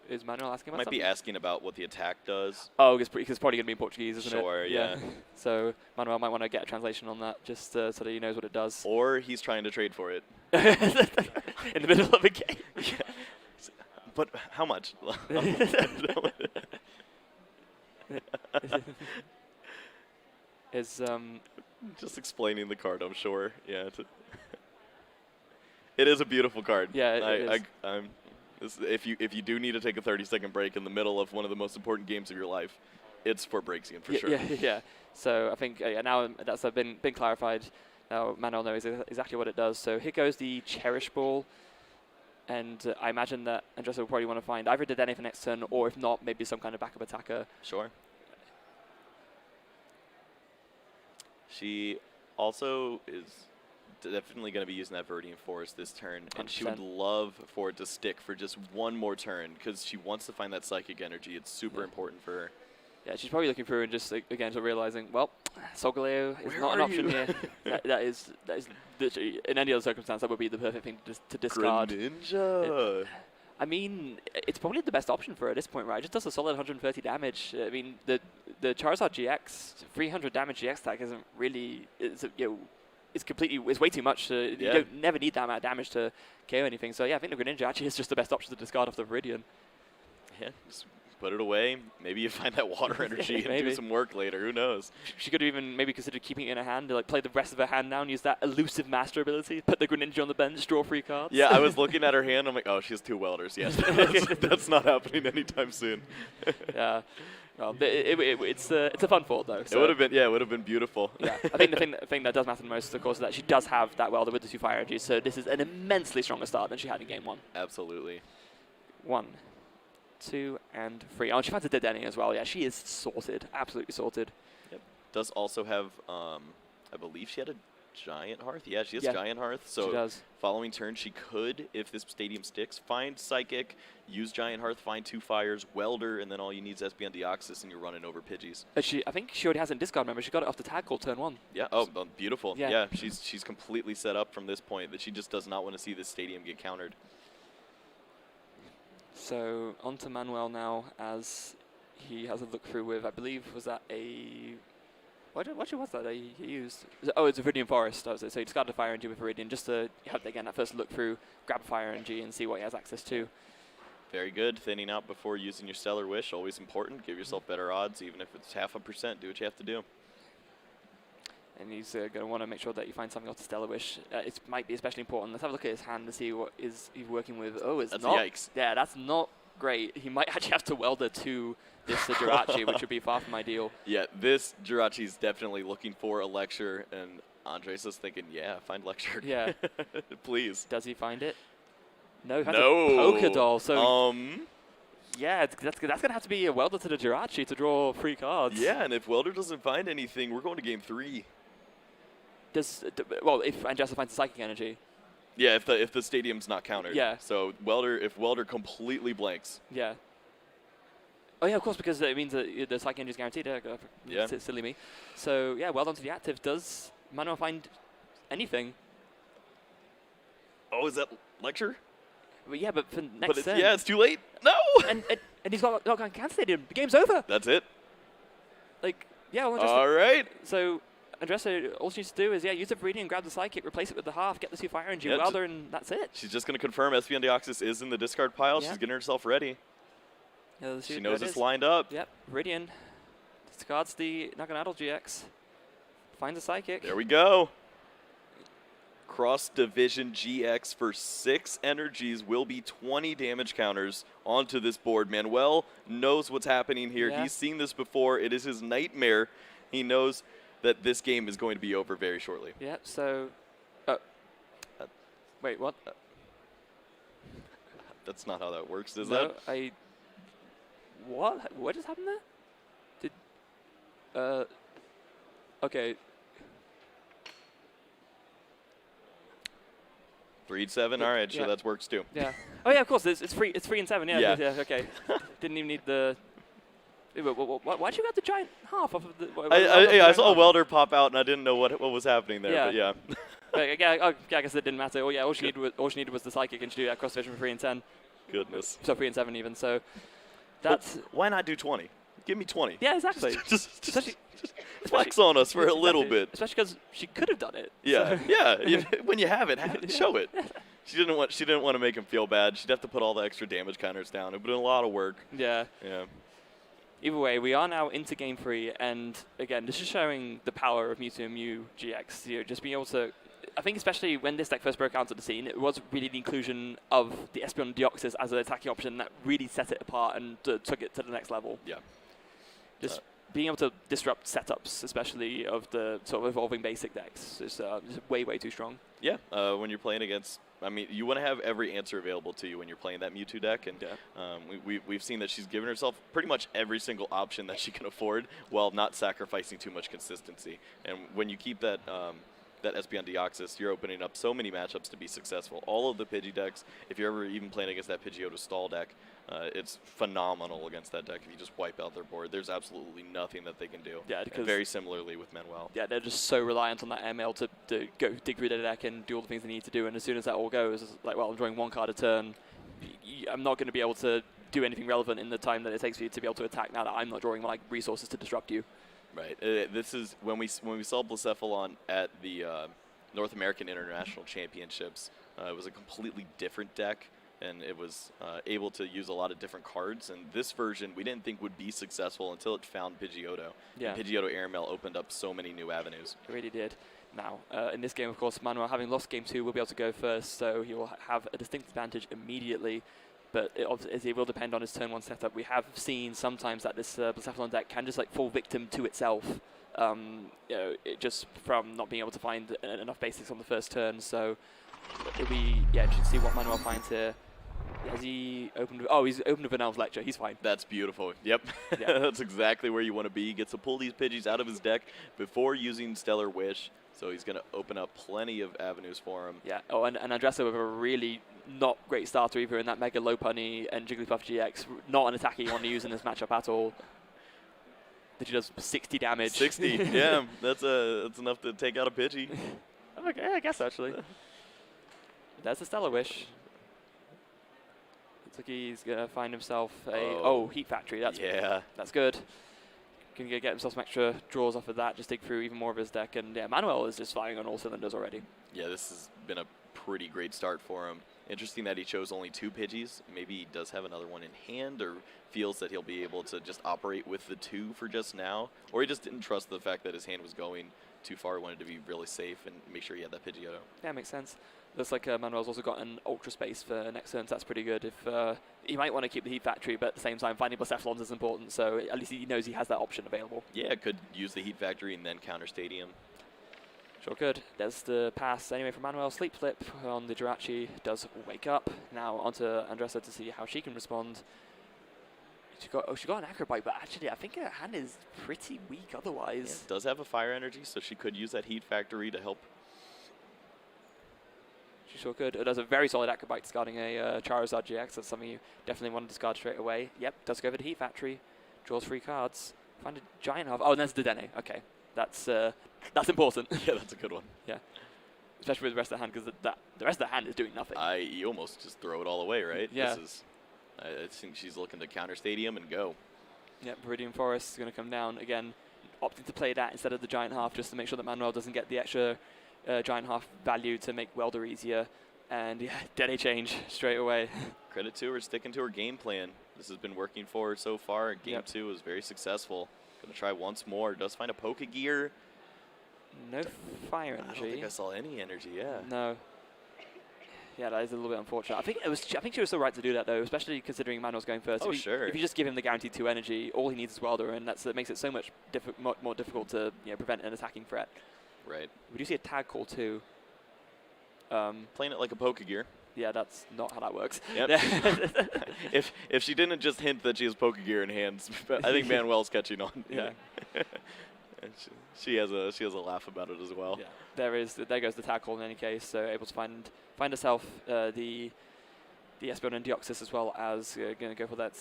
Speaker 1: Is Manuel asking about
Speaker 2: Might
Speaker 1: something?
Speaker 2: be asking about what the attack does.
Speaker 1: Oh, it's probably going to be in Portuguese, isn't it?
Speaker 2: Sure, yeah.
Speaker 1: So Manuel might want to get a translation on that, just so that he knows what it does.
Speaker 2: Or he's trying to trade for it.
Speaker 1: In the middle of a game.
Speaker 2: Yeah. But how much?
Speaker 1: Is
Speaker 2: Just explaining the card, I'm sure. Yeah. It is a beautiful card.
Speaker 1: Yeah, it is.
Speaker 2: If you do need to take a 30-second break in the middle of one of the most important games of your life, it's for Breaksian for sure.
Speaker 1: Yeah. So I think now that's been clarified. Now Manuel knows exactly what it does. So here goes the Cherish Ball. And I imagine that Andressa will probably want to find either Dedenne for next turn, or if not, maybe some kind of backup attacker.
Speaker 2: Sure. She also is definitely going to be using that Viridian Forest this turn, and she would
Speaker 1: 100%.
Speaker 2: love for it to stick for just 1 more turn, because she wants to find that Psychic Energy. It's super important for her.
Speaker 1: Yeah, she's probably looking through and just again sort of realizing, well, Solgaleo is
Speaker 2: Where
Speaker 1: not an
Speaker 2: are
Speaker 1: option
Speaker 2: you?
Speaker 1: here. that is literally, in any other circumstance, that would be the perfect thing to discard.
Speaker 2: Greninja.
Speaker 1: I mean, it's probably the best option for her at this point, right? It just does a solid 130 damage. I mean, the Charizard GX 300 damage GX attack isn't really it's way too much. You don't never need that amount of damage to KO anything. So yeah, I think the Greninja actually is just the best option to discard off the Viridian.
Speaker 2: Yeah, just put it away. Maybe you find that water energy and do some work later. Who knows?
Speaker 1: She could have even maybe considered keeping it in her hand, to like play the rest of her hand down, use that elusive master ability, put the Greninja on the bench, draw 3 cards.
Speaker 2: Yeah, I was looking at her hand. I'm like, oh, she has 2 welders. Yes, that's not happening anytime soon.
Speaker 1: Yeah. Well, it's a fun thought though. So.
Speaker 2: It would have been beautiful.
Speaker 1: Yeah, I think the thing that does matter the most, of course, is that she does have that welder with the 2 fire energies. So this is an immensely stronger start than she had in game 1.
Speaker 2: Absolutely.
Speaker 1: 1, 2, and 3. Oh, and she finds a Dedenne as well. Yeah, she is sorted, absolutely sorted.
Speaker 2: Yep. Does also have, I believe she had a Giant Hearth. Yeah, she has
Speaker 1: Yeah,
Speaker 2: Giant Hearth. So
Speaker 1: she does.
Speaker 2: following turn, she could, if this stadium sticks, find Psychic, use Giant Hearth, find 2 fires, Welder, and then all you need is Espeon Deoxys, and you're running over Pidgeys.
Speaker 1: I think she already has it in discard. Remember, she got it off the tag call turn 1.
Speaker 2: Yeah. Oh, beautiful.
Speaker 1: Yeah.
Speaker 2: Yeah. She's completely set up from this point that she just does not want to see this stadium get countered.
Speaker 1: So on to Manuel now, as he has a look through with, I believe, was that a... What was that he used? Oh, it's a Viridian Forest. So he discarded a Fire Energy with Viridian just to have, again, that first look through, grab a Fire Energy and see what he has access to.
Speaker 2: Very good. Thinning out before using your Stellar Wish, always important. Give yourself better odds, even if it's 0.5%. Do what you have to do.
Speaker 1: And he's going to want to make sure that you find something off the Stellar Wish. It might be especially important. Let's have a look at his hand to see what he's working with. Oh, it's
Speaker 2: That's
Speaker 1: not.
Speaker 2: yikes.
Speaker 1: Yeah, that's not great. He might actually have to welder to this Jirachi, which would be far from ideal.
Speaker 2: Yeah, this Jirachi's definitely looking for a lecture, and Andressa's thinking, yeah, find lecture.
Speaker 1: Yeah.
Speaker 2: Please.
Speaker 1: Does he find it? No, he finds
Speaker 2: No.
Speaker 1: a Pokédoll. So yeah, that's going to have to be a welder to the Jirachi to draw 3 cards.
Speaker 2: Yeah, and if Welder doesn't find anything, we're going to game 3.
Speaker 1: Well, if Andressa finds the Psychic Energy.
Speaker 2: Yeah, if the stadium's not countered.
Speaker 1: Yeah.
Speaker 2: So if Welder completely blanks.
Speaker 1: Yeah. Oh yeah, of course, because it means that the Psychic Energy is guaranteed.
Speaker 2: Yeah.
Speaker 1: Silly me. So yeah, well done to the active. Does Manuel find anything?
Speaker 2: Oh, is that lecture?
Speaker 1: But yeah, but for next turn.
Speaker 2: Yeah, it's too late. No.
Speaker 1: and he's got cancelled. The game's over.
Speaker 2: That's it.
Speaker 1: Like yeah. Well,
Speaker 2: All right.
Speaker 1: So Andressa, all she needs to do is use the Viridian, grab the Psychic, replace it with the half, get the 2 Fire Energy, welder, and that's it.
Speaker 2: She's just going to confirm Espeon Deoxys is in the discard pile.
Speaker 1: Yeah.
Speaker 2: She's getting herself ready.
Speaker 1: Yeah,
Speaker 2: She knows it's lined up.
Speaker 1: Yep, Viridian discards the Naganadel GX, finds a Psychic.
Speaker 2: There we go. Cross Division GX for 6 energies will be 20 damage counters onto this board. Manuel knows what's happening here.
Speaker 1: Yeah.
Speaker 2: He's seen this before. It is his nightmare. He knows that this game is going to be over very shortly.
Speaker 1: Yeah, so... wait, what?
Speaker 2: That's not how that works, is
Speaker 1: No,
Speaker 2: that?
Speaker 1: What? What just happened there? Okay.
Speaker 2: 3-7. All right, sure,
Speaker 1: Yeah.
Speaker 2: that works too.
Speaker 1: Yeah. Oh yeah, of course. It's 3 and 7. Yeah.
Speaker 2: Yeah.
Speaker 1: Yeah. Okay. Didn't even need the. Why'd you got the giant half off of the?
Speaker 2: I saw a welder pop out, and I didn't know what was happening there.
Speaker 1: Yeah.
Speaker 2: But yeah.
Speaker 1: I guess it didn't matter. Oh yeah, all she needed was the psychic, and she do that cross vision for 3 and 10.
Speaker 2: Goodness.
Speaker 1: So 3 and 7 even. So that's.
Speaker 2: Why not do 20? Give me 20.
Speaker 1: Yeah, exactly.
Speaker 2: Just
Speaker 1: Especially
Speaker 2: flex on us for a little bit.
Speaker 1: Especially because she could have done it.
Speaker 2: Yeah,
Speaker 1: So.
Speaker 2: yeah. When you have it, show it. She didn't want to make him feel bad. She'd have to put all the extra damage counters down. It would have been a lot of work.
Speaker 1: Yeah.
Speaker 2: Yeah.
Speaker 1: Either way, we are now into game 3, and again, this is showing the power of Mewtwo and Mew GX. You know, just being able to. I think especially when this deck first broke out onto the scene, it was really the inclusion of the Espeon Deoxys as an attacking option that really set it apart and took it to the next level.
Speaker 2: Yeah.
Speaker 1: Just being able to disrupt setups, especially of the sort of evolving basic decks, is way, way too strong.
Speaker 2: Yeah, when you're playing against, I mean, you want to have every answer available to you when you're playing that Mewtwo deck, and we've seen that she's given herself pretty much every single option that she can afford while not sacrificing too much consistency. And when you keep that that Espeon Deoxys, you're opening up so many matchups to be successful. All of the Pidgey decks, if you're ever even playing against that Pidgeotto stall deck, it's phenomenal against that deck. If you just wipe out their board, there's absolutely nothing that they can do.
Speaker 1: Yeah,
Speaker 2: and
Speaker 1: because
Speaker 2: very similarly with Manuel.
Speaker 1: Yeah, they're just so reliant on that ML to go dig through their deck and do all the things they need to do. And as soon as that all goes, it's like, well, I'm drawing 1 card a turn. I'm not going to be able to do anything relevant in the time that it takes for you to be able to attack now that I'm not drawing like resources to disrupt you.
Speaker 2: Right. This is when we saw Blacephalon at the North American International Championships. It was a completely different deck, and it was able to use a lot of different cards. And this version we didn't think would be successful until it found Pidgeotto.
Speaker 1: Yeah.
Speaker 2: And Pidgeotto Airmail opened up so many new avenues.
Speaker 1: It really did. Now, in this game, of course, Manuel, having lost game 2, will be able to go first, so he will have a distinct advantage immediately. But it will depend on his turn 1 setup. We have seen sometimes that this Blacephalon deck can just like fall victim to itself, just from not being able to find enough basics on the first turn. So it'll be interesting to see what Manuel finds here. Has he opened? Oh, he's opened with an Elves Lecture. He's fine.
Speaker 2: That's beautiful. Yep.
Speaker 1: Yeah.
Speaker 2: That's exactly where you want to be. He gets to pull these Pidgeys out of his deck before using Stellar Wish. So he's going to open up plenty of avenues for him.
Speaker 1: Yeah. Oh, and Andressa with a really not great starter either in that Mega Lopunny and Jigglypuff GX. Not an attacker you want to use in this matchup at all. That does 60 damage.
Speaker 2: 60. Yeah. That's enough to take out a Pidgey.
Speaker 1: Okay, I guess actually. There's a Stellar Wish. Looks like he's gonna find himself a Heat Factory. That's good. Can get himself some extra draws off of that. Just dig through even more of his deck, and yeah, Manuel is just firing on all cylinders already.
Speaker 2: Yeah, this has been a pretty great start for him. Interesting that he chose only 2 Pidgeys. Maybe he does have another one in hand, or feels that he'll be able to just operate with the 2 for just now, or he just didn't trust the fact that his hand was going too far. He wanted to be really safe and make sure he had that Pidgeotto.
Speaker 1: Yeah, makes sense. Looks like Manuel's also got an Ultra Space for next turn, so that's pretty good. If he might want to keep the Heat Factory, but at the same time, finding Blacephalons is important, so at least he knows he has that option available.
Speaker 2: Yeah, could use the Heat Factory and then counter Stadium.
Speaker 1: Sure could. There's the pass anyway from Manuel. Sleep Flip on the Jirachi does wake up. Now onto Andressa to see how she can respond. She got an Acrobite, but actually I think her hand is pretty weak otherwise.
Speaker 2: Yeah, does have a Fire Energy, so she could use that Heat Factory to help.
Speaker 1: She sure could. It does a very solid Acrobite discarding a Charizard GX. That's something you definitely want to discard straight away. Yep, does go over to Heat Factory. Draws 3 cards. Find a Giant Half. Oh, and there's the Dene. Okay, that's important.
Speaker 2: Yeah, that's a good one.
Speaker 1: Yeah, especially with the rest of the hand, because the rest of the hand is doing nothing.
Speaker 2: You almost just throw it all away, right?
Speaker 1: Yeah.
Speaker 2: I think she's looking to counter Stadium and go.
Speaker 1: Yep, Viridian Forest is going to come down again, opting to play that instead of the Giant Half, just to make sure that Manuel doesn't get the extra Giant Half value to make Welder easier. And yeah, Dene change straight away.
Speaker 2: Credit to her, sticking to her game plan. This has been working for her so far. Game 2 was very successful. Going to try once more. Does find a Pokegear.
Speaker 1: No fire
Speaker 2: I don't
Speaker 1: energy.
Speaker 2: think I saw any energy, yeah.
Speaker 1: No. Yeah, that is a little bit unfortunate. I think she was still right to do that though, especially considering Manuel's going first.
Speaker 2: Oh,
Speaker 1: if
Speaker 2: sure.
Speaker 1: If you just give him the guaranteed 2 energy, all he needs is Welder, and that makes it so much more difficult to prevent an attacking threat.
Speaker 2: Right.
Speaker 1: We do see a tag call too.
Speaker 2: Playing it like a Pokegear.
Speaker 1: Yeah, that's not how that works.
Speaker 2: Yep. if she didn't just hint that she has Pokegear in hands, I think Manuel's catching on.
Speaker 1: Yeah.
Speaker 2: And she has a laugh about it as well.
Speaker 1: Yeah. There goes the tag call in any case. So able to find herself the Espeon and Deoxys, as well as going to go for that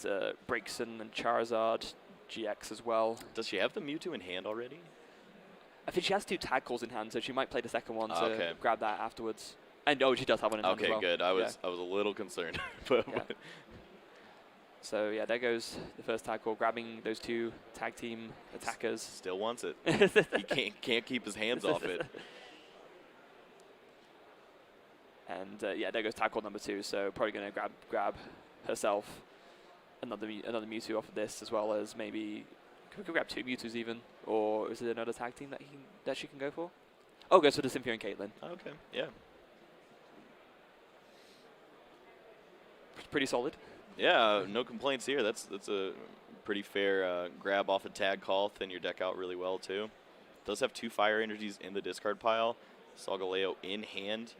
Speaker 1: Braixen and Charizard GX as well.
Speaker 2: Does she have the Mewtwo in hand already?
Speaker 1: I think she has 2 tag calls in hand, so she might play the second one to
Speaker 2: Okay.
Speaker 1: grab that afterwards. And she does have one in hand as well.
Speaker 2: Okay, good. I was a little concerned. But
Speaker 1: Yeah. So yeah, there goes the first tag call, grabbing those 2 tag team attackers.
Speaker 2: Still wants it. He can't keep his hands off it.
Speaker 1: And yeah, there goes tag call number 2. So probably going to grab herself another Mewtwo off of this, as well as maybe could grab 2 Mewtwo's even, or is it another tag team that she can go for? Oh, goes for the Cynthia and Caitlyn.
Speaker 2: Okay, yeah.
Speaker 1: Pretty solid.
Speaker 2: Yeah, no complaints here. That's a pretty fair grab off a tag call. Thin your deck out really well too. Does have 2 fire energies in the discard pile. Solgaleo in hand.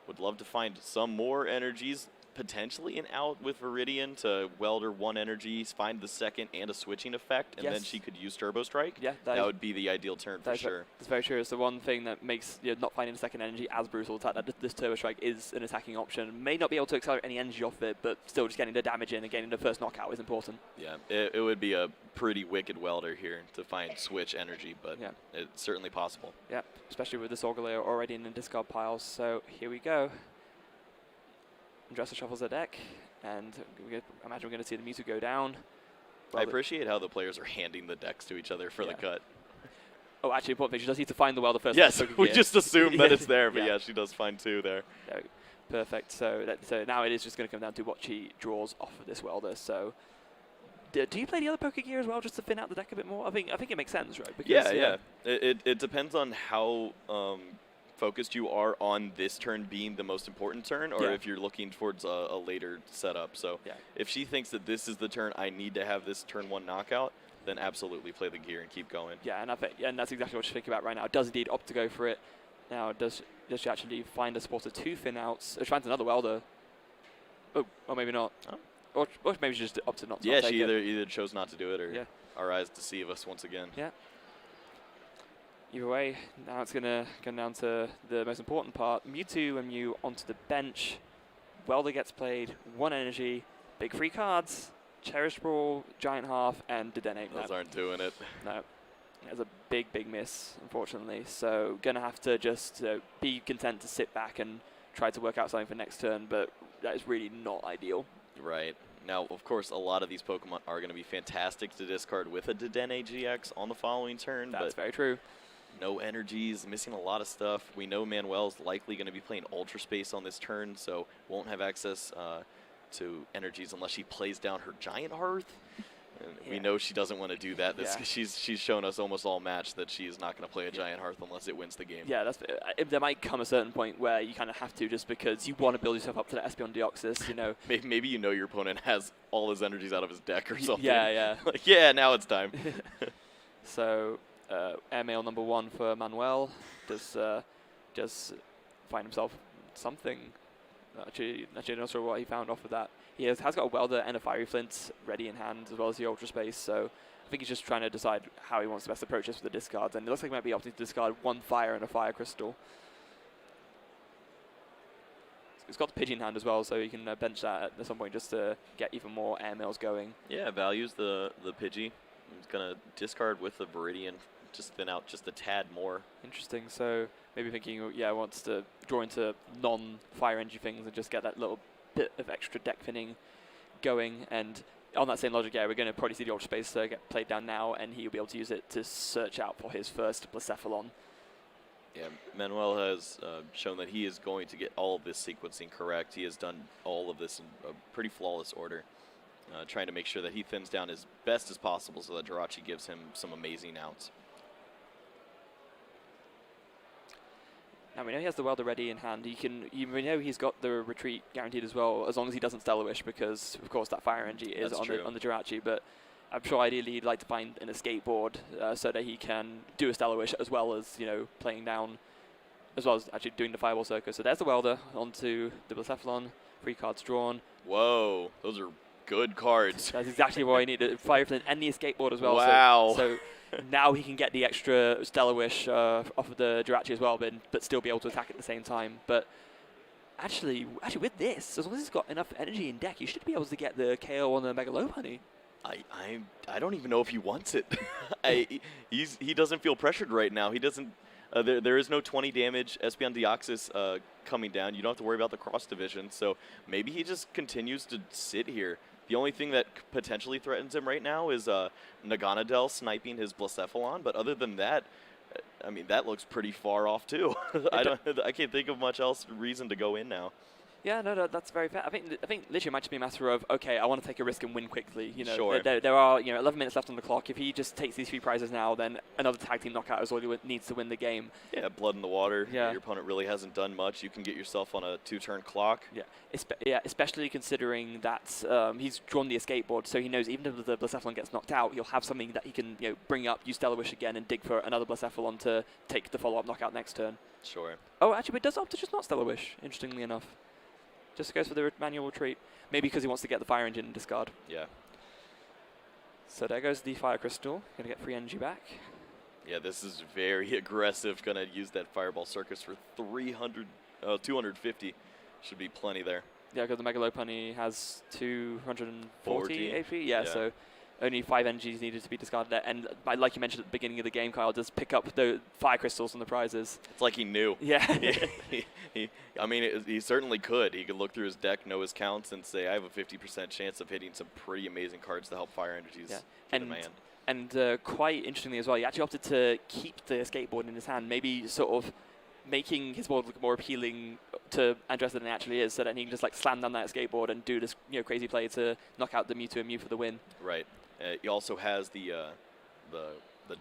Speaker 2: Would love to find some more energies potentially in out with Viridian to welder 1 energy, find the second and a switching effect, and then she could use Turbo Strike.
Speaker 1: Yeah,
Speaker 2: that would be the ideal turn for sure.
Speaker 1: That's very true. It's the one thing that makes not finding a second energy as brutal. That this Turbo Strike is an attacking option. May not be able to accelerate any energy off it, but still just getting the damage in and getting the first knockout is important.
Speaker 2: Yeah, it would be a pretty wicked welder here to find switch energy, but it's certainly possible.
Speaker 1: Yeah, especially with the Solgaleo already in the discard piles. So here we go. Andressa shuffles the deck, and I imagine we're going to see the Mewtwo go down.
Speaker 2: I appreciate how the players are handing the decks to each other for the cut.
Speaker 1: Oh, actually, important thing, she does need to find the Welder first.
Speaker 2: Yes, we just assume that it's there, but yeah, she does find 2 there.
Speaker 1: Perfect. So now it is just going to come down to what she draws off of this Welder. So do you play the other Pokegear as well, just to thin out the deck a bit more? I think it makes sense, right?
Speaker 2: Because, yeah. It depends on how focused you are on this turn being the most important turn, or if you're looking towards a later setup. So if she thinks that this is the turn I need to have this turn 1 knockout, then absolutely play the gear and keep going.
Speaker 1: Yeah, and that's exactly what she's thinking about right now. Does indeed opt to go for it. Now, does she actually find a spot of 2 thin outs? Or she finds another Welder. Oh, or maybe not. Oh. Or maybe she just opted not to.
Speaker 2: Yeah, she either chose not to do it, or our eyes deceive us once again.
Speaker 1: Yeah. Either way, now it's going to come down to the most important part. Mewtwo and Mew onto the bench. Welder gets played, 1 energy, big 3 cards, Cherish Brawl, Giant Half, and Dedenne.
Speaker 2: Those aren't doing it.
Speaker 1: No. It's a big, big miss, unfortunately. So going to have to just be content to sit back and try to work out something for next turn, but that is really not ideal.
Speaker 2: Right. Now, of course, a lot of these Pokemon are going to be fantastic to discard with a Dedenne GX on the following turn.
Speaker 1: That's very true.
Speaker 2: No energies, missing a lot of stuff. We know Manuel's likely going to be playing Ultra Space on this turn, so won't have access to energies unless she plays down her Giant Hearth. And we know she doesn't want to do that. She's shown us almost all match that she is not going to play a Giant Hearth unless it wins the game.
Speaker 1: Yeah, there might come a certain point where you kind of have to, just because you want to build yourself up to the Espeon Deoxys,
Speaker 2: Maybe your opponent has all his energies out of his deck or something.
Speaker 1: Yeah.
Speaker 2: Like, now it's time.
Speaker 1: So, airmail number 1 for Manuel does find himself something. Actually, I'm not sure what he found off of that. He has got a Welder and a Fiery Flint ready in hand, as well as the Ultra Space. So I think he's just trying to decide how he wants to best approach this with the discards. And it looks like he might be opting to discard 1 Fire and a Fire Crystal. He's got the Pidgey in hand as well, so he can bench that at some point just to get even more airmails going.
Speaker 2: Yeah, values the Pidgey. He's going to discard with the Viridian, just thin out just a tad more.
Speaker 1: Interesting. So maybe thinking, wants to draw into non-fire energy things and just get that little bit of extra deck thinning going. And on that same logic, we're going to probably see the Ultra Space get played down now, and he'll be able to use it to search out for his first Blacephalon.
Speaker 2: Yeah, Manuel has shown that he is going to get all of this sequencing correct. He has done all of this in a pretty flawless order, trying to make sure that he thins down as best as possible so that Jirachi gives him some amazing outs.
Speaker 1: Now we know he has the Welder ready in hand. We know he's got the retreat guaranteed as well, as long as he doesn't Stellar Wish, because of course that Fire Energy is on the Jirachi. But I'm sure ideally he'd like to find an escape board so that he can do a Stellar Wish as well as playing down, as well as actually doing the Fireball Circus. So there's the Welder onto the Blacephalon. 3 cards drawn.
Speaker 2: Whoa, those are good cards.
Speaker 1: That's exactly what I needed. Fire Flint and the escape board as well.
Speaker 2: Wow.
Speaker 1: So now he can get the extra Stellar Wish off of the Jirachi as well, but still be able to attack at the same time. But actually with this, as long as he's got enough energy in deck, you should be able to get the KO on the Mega Lopunny.
Speaker 2: I don't even know if he wants it. He doesn't feel pressured right now. He doesn't. There is no 20 damage Espeon Deoxys coming down. You don't have to worry about the cross division. So maybe he just continues to sit here. The only thing that potentially threatens him right now is Naganadel sniping his Blacephalon. But other than that, I mean, that looks pretty far off too. I can't think of much else reason to go in now.
Speaker 1: Yeah, no, that's very fair. I think literally it might just be a matter of, okay, I want to take a risk and win quickly.
Speaker 2: Sure.
Speaker 1: There are 11 minutes left on the clock. If he just takes these 3 prizes now, then another tag team knockout is all he needs to win the game.
Speaker 2: Yeah, blood in the water.
Speaker 1: Yeah.
Speaker 2: Your opponent really hasn't done much. You can get yourself on a 2-turn clock.
Speaker 1: Yeah, especially considering that he's drawn the escape board, so he knows even if the Blacephalon gets knocked out, he'll have something that he can bring up, use Stellar Wish again, and dig for another Blacephalon to take the follow-up knockout next turn.
Speaker 2: Sure.
Speaker 1: Oh, actually, but it does opt to just not Stellar Wish, interestingly enough. Just goes for the manual retreat. Maybe because he wants to get the Fire Engine and discard.
Speaker 2: Yeah.
Speaker 1: So there goes the Fire Crystal. Going to get 3 energy back.
Speaker 2: Yeah, this is very aggressive. Going to use that Fireball Circus for 250. Should be plenty there.
Speaker 1: Yeah, because the Mega Lopunny has 240
Speaker 2: 40.
Speaker 1: AP. Yeah, so only 5 energies needed to be discarded there. And like you mentioned at the beginning of the game, Kyle does pick up the Fire Crystals and the prizes.
Speaker 2: It's like he knew.
Speaker 1: Yeah.
Speaker 2: I mean, he certainly could. He could look through his deck, know his counts, and say, I have a 50% chance of hitting some pretty amazing cards to help Fire Energies for the man.
Speaker 1: And quite interestingly as well, he actually opted to keep the escape board in his hand, maybe sort of making his board look more appealing to Andressa than it actually is, so that he can just slam down that escape board and do this crazy play to knock out the Mewtwo and Mew for the win.
Speaker 2: Right. He also has the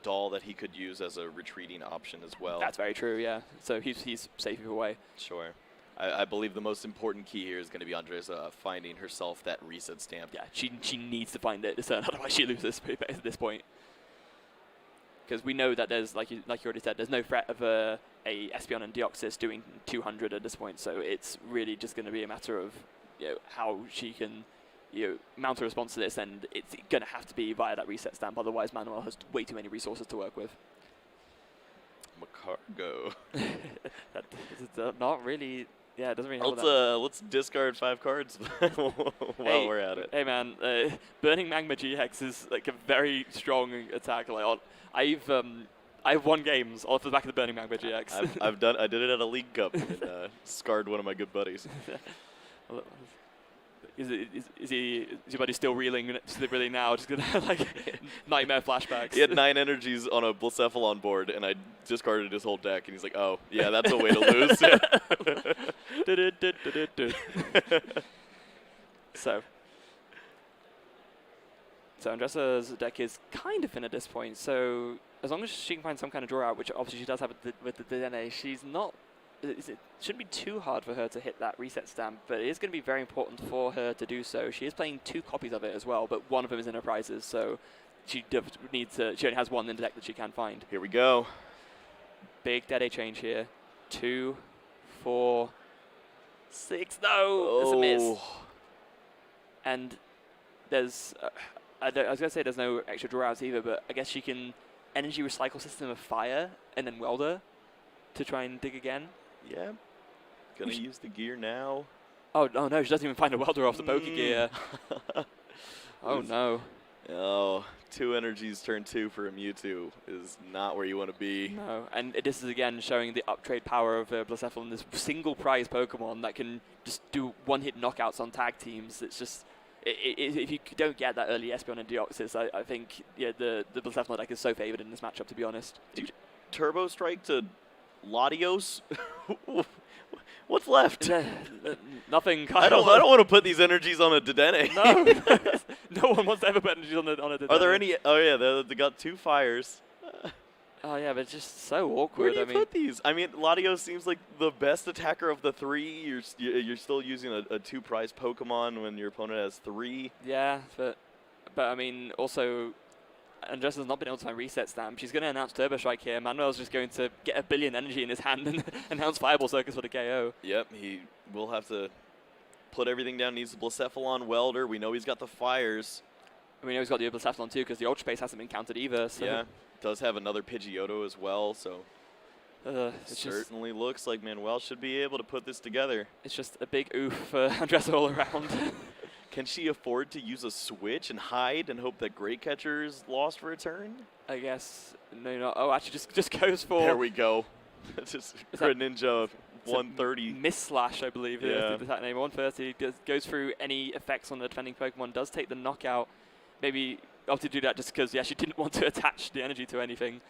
Speaker 2: doll that he could use as a retreating option as well.
Speaker 1: That's very true, yeah. So he's safe either way.
Speaker 2: Sure. I believe the most important key here is going to be Andressa finding herself that reset stamp.
Speaker 1: Yeah, she needs to find it, otherwise she loses at this point. Because we know that there's, like you already said, there's no threat of a Espeon and Deoxys doing 200 at this point, so it's really just going to be a matter of how she can mount a response to this, and it's going to have to be via that reset stamp, otherwise Manuel has way too many resources to work with.
Speaker 2: Macargo.
Speaker 1: That's not really... Yeah, it doesn't really help.
Speaker 2: Let's discard 5 cards while we're at it.
Speaker 1: Hey man, Burning Magma GX is a very strong attack. I've won games off the back of the Burning Magma GX.
Speaker 2: I did it at a League Cup and scarred one of my good buddies.
Speaker 1: Is your buddy still reeling now? Just gonna nightmare flashbacks.
Speaker 2: He had 9 energies on a Blacephalon board, and I discarded his whole deck. And he's like, "Oh, yeah, that's a way to lose."
Speaker 1: So Andressa's deck is kind of in at this point. So as long as she can find some kind of draw out, which obviously she does have with the DNA, she's not. It shouldn't be too hard for her to hit that reset stamp, but it is going to be very important for her to do so. She is playing 2 copies of it as well, but one of them is in her prizes, so she needs to. She only has one in the deck that she can find.
Speaker 2: Here we go.
Speaker 1: Big Dede change here. 2, 4, 6. No, it's a miss. And there's. I was going to say there's no extra draw outs either, but I guess she can energy recycle System of Fire and then Welder to try and dig again.
Speaker 2: Yeah. Gonna use the gear now.
Speaker 1: Oh no, she doesn't even find a Welder off the Pokegear. Oh no.
Speaker 2: Oh, 2 energies turn 2 for a Mewtwo is not where you want to be.
Speaker 1: No, and this is again showing the uptrade power of Blacephalon, this single prize Pokemon that can just do one-hit knockouts on tag teams. It's just, if you don't get that early Espeon and Deoxys, I think the Blacephalon deck is so favored in this matchup, to be honest.
Speaker 2: Turbo Strike to Latios? What's left?
Speaker 1: Nothing.
Speaker 2: I don't want to put these energies on a Dedenne.
Speaker 1: No one wants to ever put energies on a Dedenne.
Speaker 2: Are there any? Oh yeah, they got 2 fires.
Speaker 1: Oh yeah, but it's just so awkward.
Speaker 2: Where do you
Speaker 1: I mean,
Speaker 2: put these? I mean, Latios seems like the best attacker of the three. You're still using a 2-prize Pokemon when your opponent has 3.
Speaker 1: yeah, but I mean, also, Andressa's not been able to find reset stamp. She's going to announce Turbo Strike here. Manuel's just going to get 1 billion energy in his hand and announce Fireball Circus for the KO.
Speaker 2: Yep, he will have to put everything down. Needs the Blacephalon Welder. We know he's got the fires.
Speaker 1: I mean, he's got the Blacephalon too because the Ultra Space hasn't been counted either. So.
Speaker 2: Yeah, does have another Pidgeotto as well, so certainly looks like Manuel should be able to put this together.
Speaker 1: It's just a big oof for Andressa all around.
Speaker 2: Can she afford to use a switch and hide and hope that Great Catcher is lost for a turn?
Speaker 1: I guess. No, no. Oh, actually, just goes for.
Speaker 2: There we go. Just Greninja 130.
Speaker 1: Miss Slash, I believe.
Speaker 2: Yeah.
Speaker 1: Is that name? 130 goes through any effects on the defending Pokemon. Does take the knockout. Maybe opted to do that just because she didn't want to attach the energy to anything.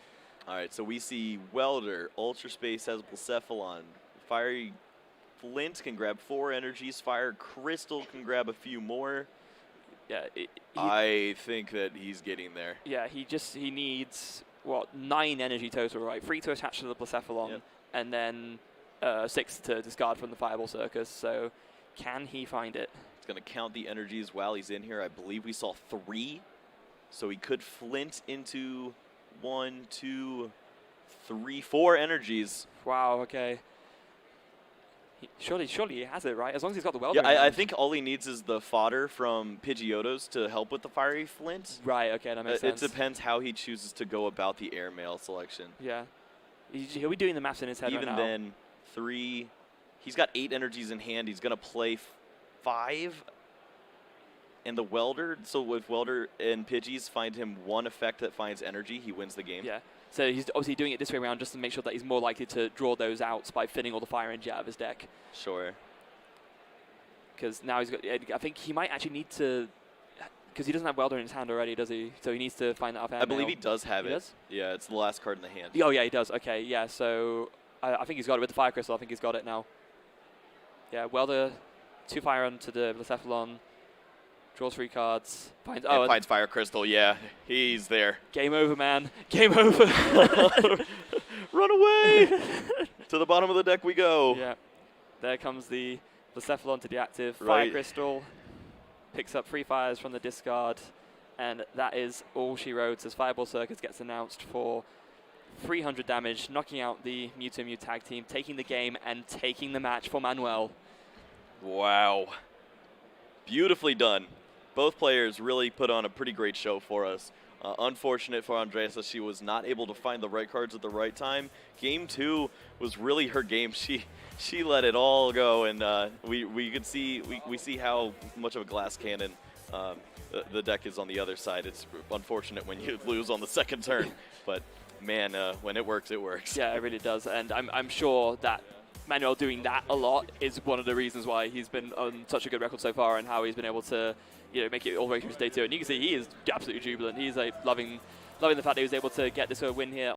Speaker 2: All right, so we see Welder. Ultra Space has Blacephalon. Fiery Flint can grab 4 energies. Fire Crystal can grab a few more.
Speaker 1: Yeah,
Speaker 2: I think that he's getting there.
Speaker 1: Yeah, he needs, what, 9 energy total, right? 3 to attach to the Blacephalon,
Speaker 2: yep.
Speaker 1: And then 6 to discard from the Fireball Circus. So can he find it?
Speaker 2: He's going to count the energies while he's in here. I believe we saw 3. So he could Flint into 1, 2, 3, 4 energies.
Speaker 1: Wow, okay. Surely he has it, right? As long as he's got the Welder.
Speaker 2: Yeah, I think all he needs is the fodder from Pidgeottos to help with the Fiery Flint.
Speaker 1: Right, okay, that makes sense.
Speaker 2: It depends how he chooses to go about the airmail selection.
Speaker 1: Yeah. He'll be doing the maths in his head
Speaker 2: Even
Speaker 1: right now.
Speaker 2: then, 3. He's got 8 energies in hand. He's going to play 5. And the Welder, so with Welder and Pidgeys find him 1 effect that finds energy, he wins the game.
Speaker 1: Yeah. So he's obviously doing it this way around just to make sure that he's more likely to draw those outs by thinning all the fire energy out of his deck.
Speaker 2: Sure.
Speaker 1: Because now he's got, I think he might actually need to, because he doesn't have Welder in his hand already, does he? So he needs to find that off airmail.
Speaker 2: I believe he does have
Speaker 1: he
Speaker 2: it.
Speaker 1: Does?
Speaker 2: Yeah, it's the last card in the hand.
Speaker 1: Oh yeah, he does. Okay, yeah, so I think he's got it with the Fire Crystal. I think he's got it now. Yeah, Welder, 2 fire onto the Blacephalon. Draws 3 cards.
Speaker 2: Finds Fire Crystal, yeah. He's there.
Speaker 1: Game over, man. Game over.
Speaker 2: Run away! To the bottom of the deck we go.
Speaker 1: Yeah. There comes the Blacephalon to the active. Fire
Speaker 2: Right.
Speaker 1: Crystal picks up 3 fires from the discard. And that is all she wrote as Fireball Circus gets announced for 300 damage, knocking out the Mewtwo Mew tag team, taking the game and taking the match for Manuel.
Speaker 2: Wow. Beautifully done. Both players really put on a pretty great show for us. Unfortunate for Andressa, she was not able to find the right cards at the right time. Game 2 was really her game. She let it all go, and we could see we see how much of a glass cannon the deck is on the other side. It's unfortunate when you lose on the second turn, but man, when it works, it works.
Speaker 1: Yeah, it really does, and I'm sure that Manuel doing that a lot is one of the reasons why he's been on such a good record so far and how he's been able to, make it all the way through day 2. And you can see he is absolutely jubilant. He's like loving the fact that he was able to get this win here